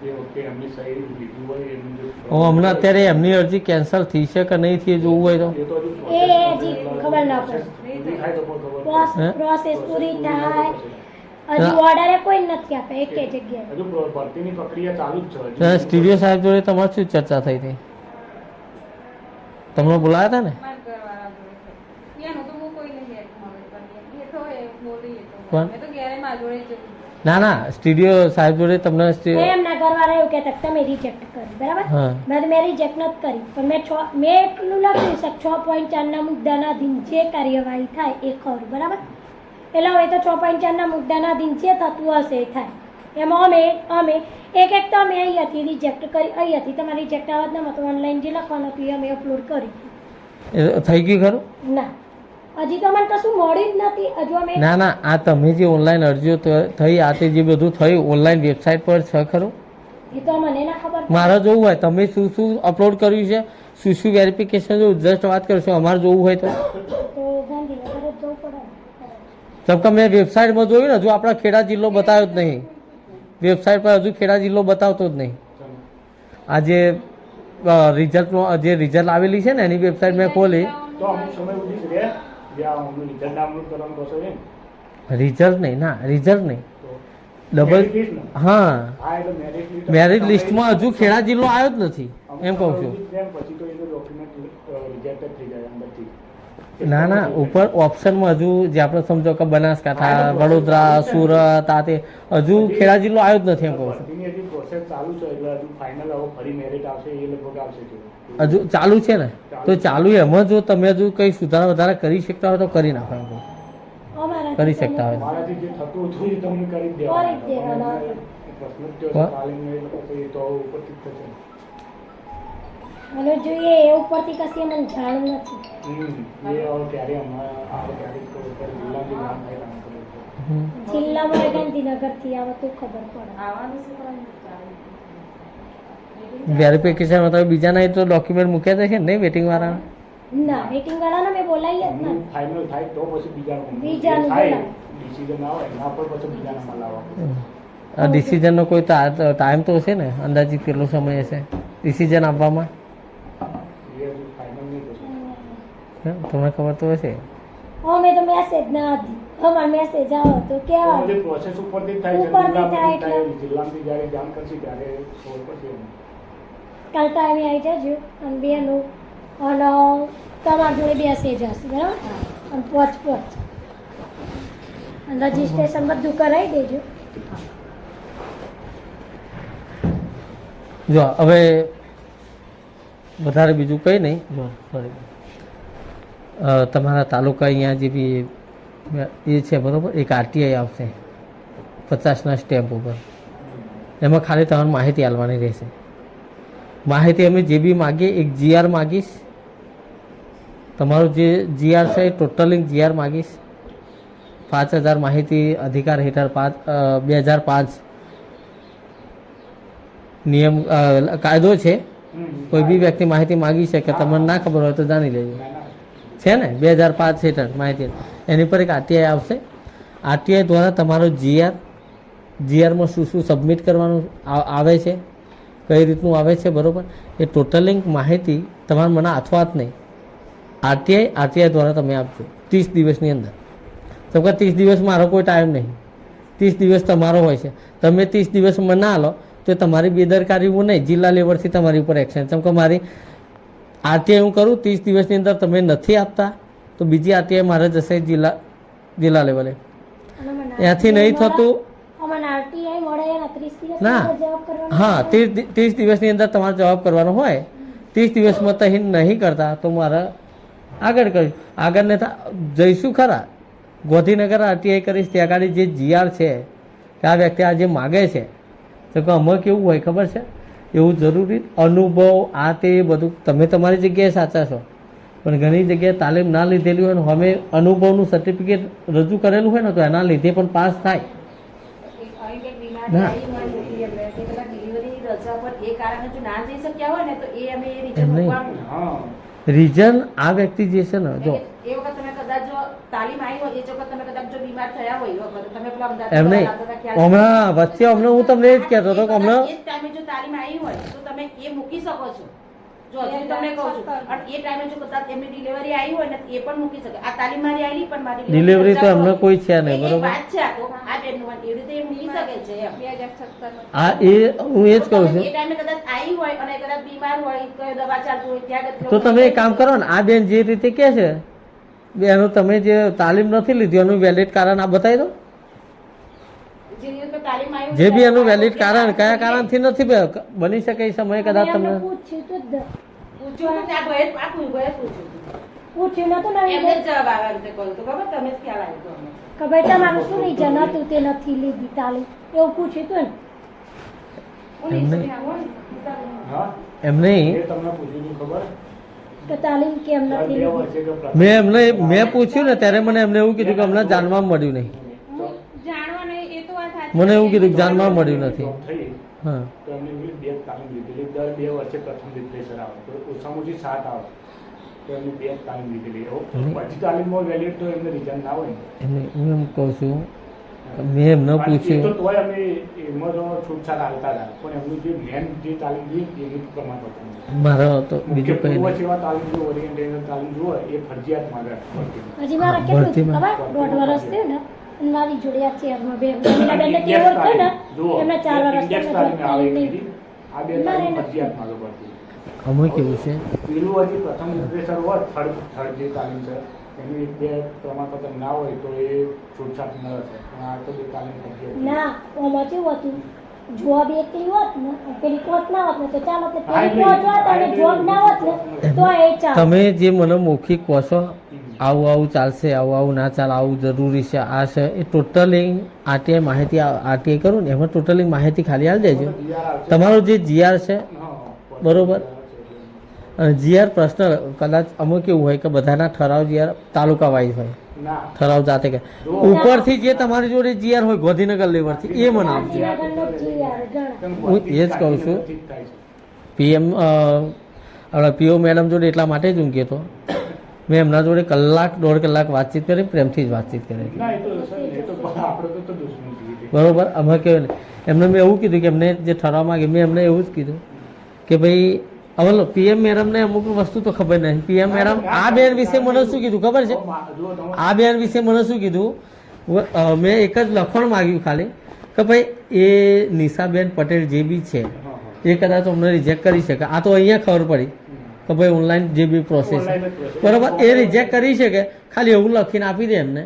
એ વખતે એમની સહી લીધી હોય એમનું જે હું હમણાં અત્યારે એમની અરજી કેન્સલ થઈ છે કે નહીં થઈ જોવું હોય તો એ તો હજુ એ હજી ખબર ના પડે. પૂરી થાય તો પણ ખબર પડે. પ્રોસેસ પૂરી થાય હજી ઓર્ડરે કોઈ નથી આપે એક જગ્યાએ. હજુ ભરતીની પ્રક્રિયા ચાલુ જ છે ત્યારે હજુ. સ્ટીરિયો સાહેબ જોડે તમારે શું ચર્ચા થઈ હતી? તમને બોલાયા હતા ને? મારા ઘરવાળા જોડે છે. એનું તો હું કોઈ નહીં હેલ્પમાં આવે પણ એ તો એ બોલી એ તો કોણ? મેં તો ઘેરે મારા જોડે જ જવું. ના ના સ્ટીરિયો સાહેબ જોડે તમને એમના ઘરવાળા એવું કહેતા કે તમે રિજેક્ટ કરી બરાબર. હા. મેં રિજેક્ટ નથી કરી પણ મેં એટલું લખ્યું છે 6.4 મુદ્દાના દિન જે કાર્યવાહી થાય એ ખરું બરાબર. એટલે હવે તો 6.4 મુદ્દાના દિન જે થતું હશે એ થાય. એમાં અમે એક તો અમે અહીંયાથી રિજેક્ટ કરી અહીંયાથી તમારે રિજેક્ટ આવત ના તો ઓનલાઈન જે લખવાનું હતું એ અમે અપલોડ કરી. થઈ ગયું ખરું? ના હજી તો મને કશું મળ્યું જ નથી હજુ અમે. ના ના આ તમે જે ઓનલાઈન અરજીઓ થઈ આ તે જે બધું થયું ઓનલાઈન વેબસાઇટ પર છે ખરું? એ તો મને ના ખબર. મારે જોવું હોય તમે શું શું અપલોડ કર્યું છે શું શું વેરિફિકેશન જો જસ્ટ વાત કરશો અમારે જોવું હોય તો તો ગાંધીનગર જ જવું પડે ને. જેમ કે મેં વેબસાઇટમાં જોયું ને હજુ આપણા ખેડા જિલ્લો બતાવ્યો જ નહીં. વેબસાઇટ પર હજુ ખેડા જિલ્લો બતાવતો જ નહીં. આજે રિઝલ્ટમાં જે રિઝલ્ટ આવેલી છે ને એની વેબસાઇટ મેં ખોલી. તો અમુક સમય સુધી જ રહે જ્યાં અમનું રિઝલ્ટ ડાઉનલોડ કરવાનું બસો ને રિઝલ્ટ નહીં ના રિઝલ્ટ નહીં તો ડબલ merit list ને? હા હા એટલે મેરિટ લિસ્ટ મેરિટ લિસ્ટમાં હજુ ખેડા જિલ્લો આવ્યો જ નથી એમ કહું છું. પછી તો એનું ડોક્યુમેન્ટ રિજેક્ટ જ થઈ જાય અંદરથી. ના ના ઉપર ઓપ્શનમાં હજુ જે આપણે સમજો કે બનાસકાંઠા વડોદરા સુરત આ તે હજુ ખેડા જિલ્લો આવ્યો જ નથી એમ કહું છું. ભરતીની હજી પ્રોસેસ ચાલુ છે એટલે હજુ ફાઇનલ હવે ફરી મેરિટ આવશે એ લગભગ આવશે જો. હજુ ચાલુ છે ને તો ચાલુ એમાં જો તમે હજુ કંઈ સુધારા વધારા કરી શકતા હોય તો કરી નાખો એમ કહું છું. અમારાથી કરી તો શકતા હોય. મારાથી જે થતું હતું એ તમને કરી જ કરી જ દેવાના. પ્રશ્ન હા. તાલીમ એ લોકો તો ઉપરથી જ થશે. મને જોઈએ એ ઉપરથી કશી મને જાણ નથી. એ હવે ત્યારે હમણાં આવે ત્યારે જ ખબર પડે. જિલ્લાથી નામ થાય કામ કરે છે. હમ. જિલ્લામાં ગાંધીનગરથી આવે તો ખબર પડે. આવવાનું છે પણ વેરિફિકેશનમાં તમે બીજાના એ તો ડોક્યુમેન્ટ મૂક્યા છે ને વેટિંગ વાળા? ના વેટિંગ વાળાને મેં બોલાવી જ ના. ફાઇનલ થાય તો પછી બીજાનું બીજાનું થાય બોલાવે. ડિસિઝન આવે એના પર પછી બીજાનામાં લાવવા. આ ડિસિઝનનો કોઈ ટાઈમ તો હશે ને અંદાજિત કેટલો સમય હશે ડિસિઝન આપવામાં? એ હજુ ફાઇનલ નહીં પછી. હે? તમને ખબર તો હશે. અમે તો મેસેજ ના હતી અમાર મેસેજ આવે તો તો કેવા બધી પ્રોસેસ ઉપરથી જ થાય છે. ઉપરથી થાય જિલ્લામાંથી થાય. એટલે. જિલ્લામાંથી જ્યારે જાણ કરશે ત્યારે ખબર પડશે એમને. કાલ ટાઈમે આવી જજો અને બેનું અને તમારા જોડે મેસેજ હશે બરાબર અને પોચ અને રજીસ્ટ્રેશન બધું કરાવી દેજો. જો હવે વધારે બીજું કંઈ નહીં. જો સોરી તમારા તાલુકા અહીંયા જે બી એ છે બરાબર એક આરટીઆઈ આવશે 50ના સ્ટેમ્પ ઉપર. એમાં ખાલી તમારે માહિતી આપવાની રહેશે. માહિતી અમે જે બી માગીએ એક જીઆર માગીશ. તમારું જે જીઆર છે એ ટોટલિંગ જીઆર માગીશ. 5000 માહિતી અધિકાર હેઠળ 2005 નિયમ કાયદો છે. કોઈ બી વ્યક્તિ માહિતી માગી શકે તમને ના ખબર હોય તો જાણી લેજો. છે ને 2005 હેઠળ માહિતી એની પર એક આરટીઆઈ આવશે. આરટીઆઈ દ્વારા તમારો જીઆરમાં શું શું સબમિટ કરવાનું આવે છે કઈ રીતનું આવે છે બરાબર એ ટોટલિંગ માહિતી તમારે મને હાથોહાથ નહીં આરટીઆઈ દ્વારા તમે આપજો 30 દિવસની અંદર. તો કે 30 દિવસ મારો કોઈ ટાઈમ નહીં. 30 દિવસ તમારો હોય છે. તમે 30 દિવસમાં ના લો તો તમારી બેદરકારી હું નહીં જિલ્લા લેવલથી તમારી ઉપર એક્શન. જેમ કે મારી આરટીઆઈ હું કરું 30 દિવસની અંદર તમે નથી આપતા તો બીજી આરટીઆઈ મારે જશે જિલ્લા લેવલે. ત્યાંથી નહીં થતું અમને આરટીઆઈ મળે આપણે એના 30 દિવસ ના. જવાબ કરવાનો હા હોય. 30 દિવસની અંદર તમારે જવાબ કરવાનો હોય. 30 દિવસમાં તમે નહીં કરતા તો મારે આગળ કરીશ. આગળ ને જઈશું ખરા. ગોધીનગર આરટીઆઈ કરીશ ત્યાં આગળ જે જીઆર છે કે આ વ્યક્તિ આ જે માગે છે તો કે આમાં કેવું હોય ખબર છે, એવું જરૂરી અનુભવ આ તે બધું તમે તમારી જગ્યાએ સાચા છો, પણ ઘણી જગ્યાએ તાલીમ ના લીધેલી હોય ને અમે અનુભવનું સર્ટિફિકેટ રજૂ કરેલું હોય ને તો એના લીધે પણ પાસ થાય. આવી કંઈક બીમારી ના. આવી હોય મોટી એમને કે પેલા ડિલિવરીની રજા પર એ કારણે જો ના જઈ શક્યા હોય ને તો એ અમે એ એમ રીઝન નહીં. મૂકવાનું. હા રીઝન આ વ્યક્તિ જે છે ને જો એ વખત તમે કદાચ જો તાલીમ આવી હોય એ જ વખત તમે કદાચ જો બીમાર થયા હોય એ વખત તમે પેલા અમદાવાદ એમ નહીં, આવતા હતા ખ્યાલ હમણાં વચ્ચે હમણાં હું તમને એ જ કહેતો હતો કે હમણાં એ જ ટાઈમે જો તાલીમ આવી હોય તો તમે એ મૂકી શકો છો. જો હજુ તમને કહું છું અને એ ટાઈમે જો કદાચ એમની ડિલિવરી આવી હોય ને તો એ પણ મૂકી શકે. આ તાલીમ મારી આવી પણ મારી ડિલિવરી તો રજા એમને હોય. કોઈ છે નહીં, એ બરોબર? વાત છે આ તો આ બેનનું વાત. એવી રીતે એ મૂકી શકે છે એમ. 2017 આ એ હું એ જ કહું છું. એ ટાઈમે કદાચ આવી હોય અને કદાચ બીમાર હોય કોઈ દવા ચાલતું હોય ત્યાં તો તમે એક કામ કરો ને, આ બેન જે રીતે કહે છે એનું તમે જે તાલીમ નથી લીધી એનું વેલિડ કારણ આ બતાવી દો. જે રીતે તાલીમ આવી જે બી હોય એનું વેલિડ કારણ કયા કારણથી નથી બની શકે એ સમયે કદાચ અમે તમને એમને પૂછ્યું તું જ. પૂછ્યું તો ત્યાં ભય આ ભય પૂછ્યું પૂછ્યું નતું ને એમને જ જવાબ આવ્યા રીતે કહ્યું તો ખબર તમે જ ખ્યાલ આવ્યો તો અમને. કે ભાઈ તમારું શું રીઝન હતું તે નથી લીધી તાલીમ એવું પૂછ્યું તું ને. એમ નહીં. હા એમ નહીં, એ તમને પૂછ્યું હતું ખબર કે તાલીમ કેમ દર નથી 2 લીધી. વર્ષે કે પ્રથમ મેં એમને મેં પૂછ્યું ને ત્યારે મને એમને એવું કીધું કે અમને જાણવા મળ્યું નહીં. જાણવા નહીં એ તો વાત સાચી મને એવું છે. કીધું કે જાણવા મળ્યું નથી. જોબ થઈ હા તો એમને એવી બે તાલીમ લીધેલી. દર 2 વર્ષે પ્રથમ રિપ્લેસર આવે તો ઓછામાં ઓછી 7 આવે તો એમની બે તાલીમ લીધેલી. પછી તાલીમમાં વેલિડ તો એમને રિઝન ના હોય ને. એમને હું એમ કહું છું કે મેં એમને અને એ તો પૂછ્યું. તોય અમે એમાં તો છૂટછાટ આવતા હતા પણ એમનું જે મેન જે તાલીમ જોઈએ એની પ્રમાણ હતું. મારો તો કે બીજું કંઈ પૂર્વ નહીં. સેવા તાલીમ જો ઓરિએન્ટેશન તાલીમ જુઓ એ ફરજિયાત માંગે ભરતીમાં. હજી મારા કેટલું ભરતીમાં. ખબર 1.5 વર્ષ થયું ને અને મારી જોડે આ ચેરમાં બે ઉર્મિલા બેનને કેવું હતું ને જુઓ, એમને 4 વર્ષ ઇન્ડેક્સ થયા તાલીમ આવે જોબ એવી. આ બે તાલીમ ફરજિયાત માંગે ભરતી. આમાં કેવું છે, પેલું હજી પ્રથમ રિપ્લેસર હોય થર્ડ જે તાલીમ છે એની બે પ્રમાણપત્ર ના હોય તો એ છૂટછાટ ન હશે પણ આ તો બે તાલીમ ફરજિયાત. ના ઓમાં કેવું હતું જોબ એકલી હોત ને પેલી કોચ ના હોત ને તો ચાલો તે હા, પેલી એટલે કોચ હોત અને જોબ ના હોત ને તો એ ચાલે. તમે જે મને મૌખિક કહો છો આવું આવું ચાલશે, આવું આવું ના ચાલે, આવું જરૂરી છે, આ છે, એ ટોટલી આરટીઆઈ માહિતી આરટીઆઈ કરું ને એમાં ટોટલી માહિતી ખાલી આવી દેજો. તમારું જે જીઆર છે બરોબર. અને જીઆર પર્સનલ કદાચ અમુક એવું હોય કે બધાના ઠરાવ જીઆર તાલુકા વાઇઝ હોય, ના ઠરાવ જાતે કે ઉપરથી જે તમારી જોડે જીઆર હોય ગાંધીનગર લેવલથી એ મને આપજો. ગાંધીનગરનો GR ગણ. હું એ જ કહું છું. પીએમ આપણા પીઓ મેડમ જોડે એટલા માટે જ હું કહેતો, મેં એમના જોડે 1-1.5 કલાક વાતચીત કરી, પ્રેમથી જ વાતચીત કરી. ના એ તો એ તો આપણે તો દુશ્મની છે. બરોબર. અમે કહેવાય ને એમને મેં એવું કીધું કે એમને જે ઠરાવ માંગે મેં એમને એવું જ કીધું કે ભાઈ હવે પીએમ મેડમને અમુક વસ્તુ તો ખબર નહીં. પીએમ મેડમ આ બેન વિશે મને શું કીધું ખબર છે? આ બેન વિશે મને શું કીધું, મેં એક જ લખણ માગ્યું ખાલી કે ભાઈ એ નિશાબેન પટેલ જે બી છે એ કદાચ અમને રિજેક્ટ કરી શકે. આ તો અહીંયા ખબર પડી કે ભાઈ ઓનલાઈન જે બી પ્રોસેસ બરોબર એ રિજેક્ટ કરી શકે. ખાલી એવું લખીને આપી દે એમને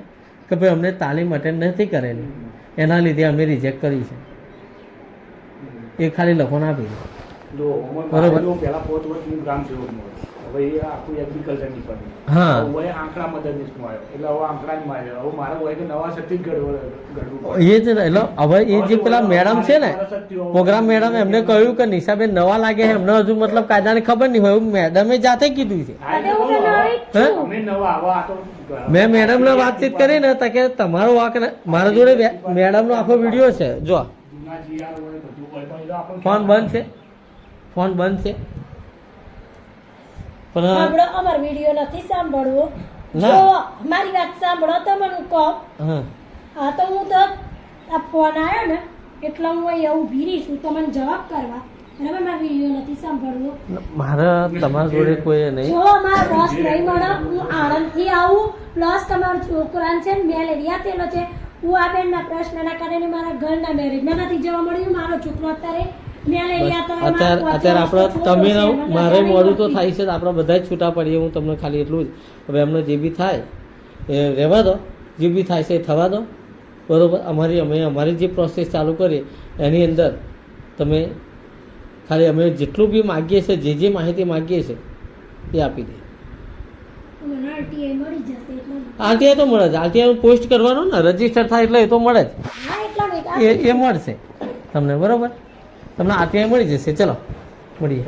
કે ભાઈ અમને તાલીમ અટેન્ડ નથી કરેલી એના લીધે અમે રિજેક્ટ કરી છે. એ ખાલી લખોને આપી દે. બરોબર. પેલા 5 વર્ષની ગ્રામ સેવકમાં હવે એ આખું એગ્રીકલ્ચર ડિપાર્ટમેન્ટ હા. હવે આંકડા મદદનીશમાં આવ્યો એટલે હવે આંકડા જ માં આવ્યો. હવે મારે હોય કે નવા સર્ટિક ઘડવું એ જ ને. એટલે હવે એ જે પેલા મેડમ છે ને પ્રોગ્રામ મેડમ એમને કહ્યું કે નિશાબેન નવા લાગે છે એમને હજુ મતલબ કાયદાની ખબર નહીં હોય એવું મેડમે જાતે કીધું છે. હે? અમે નવા આવા આ તો મેં મેડમને વાતચીત કરી ને તો કે તમારો વાંક ને મારા જોડે મેડમનો આખો વિડીયો છે જો. જૂના GR હોય બધું હોય પણ એ તો આપણને ફોન બંધ છે, ફોન બંધ છે પણ સાંભળો, અમાર વિડીયો નથી સાંભળવો. ના. જો મારી વાત સાંભળો તો મને કહો. હા હા તો હું તો આ ફોન આવ્યો ને એટલે હું અહીંયા ઊભી રહી છું તમને જવાબ કરવા. બરાબર, મારો વિડીયો નથી સાંભળવો. મારે તમારા જોડે કોઈ નહીં. જો મારો રસ નહીં મળે હું આણંદથી આવું પ્લસ તમારો છોકરાને છે ને મેલેરિયા થયેલો છે. હું આ બેનના પ્રશ્નના કારણે મારા ઘરના મેરેજમાં નથી જવા મળ્યું. મારો છોકરો અત્યારે મેલેરિયા તો અત્યારે આપણે તમે મારે મોડું તો થાય છે તો આપણે બધા જ છૂટા પડીએ. હું તમને ખાલી એટલું જ હવે એમને જે બી થાય એ રહેવા દો, જે બી થાય છે એ થવા દો. બરાબર. અમે અમારી જે પ્રોસેસ ચાલુ કરીએ એની અંદર તમે ખાલી અમે જેટલું બી માગીએ છીએ, જે માહિતી માગીએ છીએ એ આપી દઈએ. મને RTI મળી જશે એટલા માટે. આરટીઆઈ તો મળે જ. આરટીઆઈ પોસ્ટ કરવાનો ને, રજીસ્ટર થાય એટલે એ તો મળે જ. હા એટલા માટે એ મળશે તમને. બરાબર, તમને આરટીઆઈ મળી જશે. ચલો મળીએ.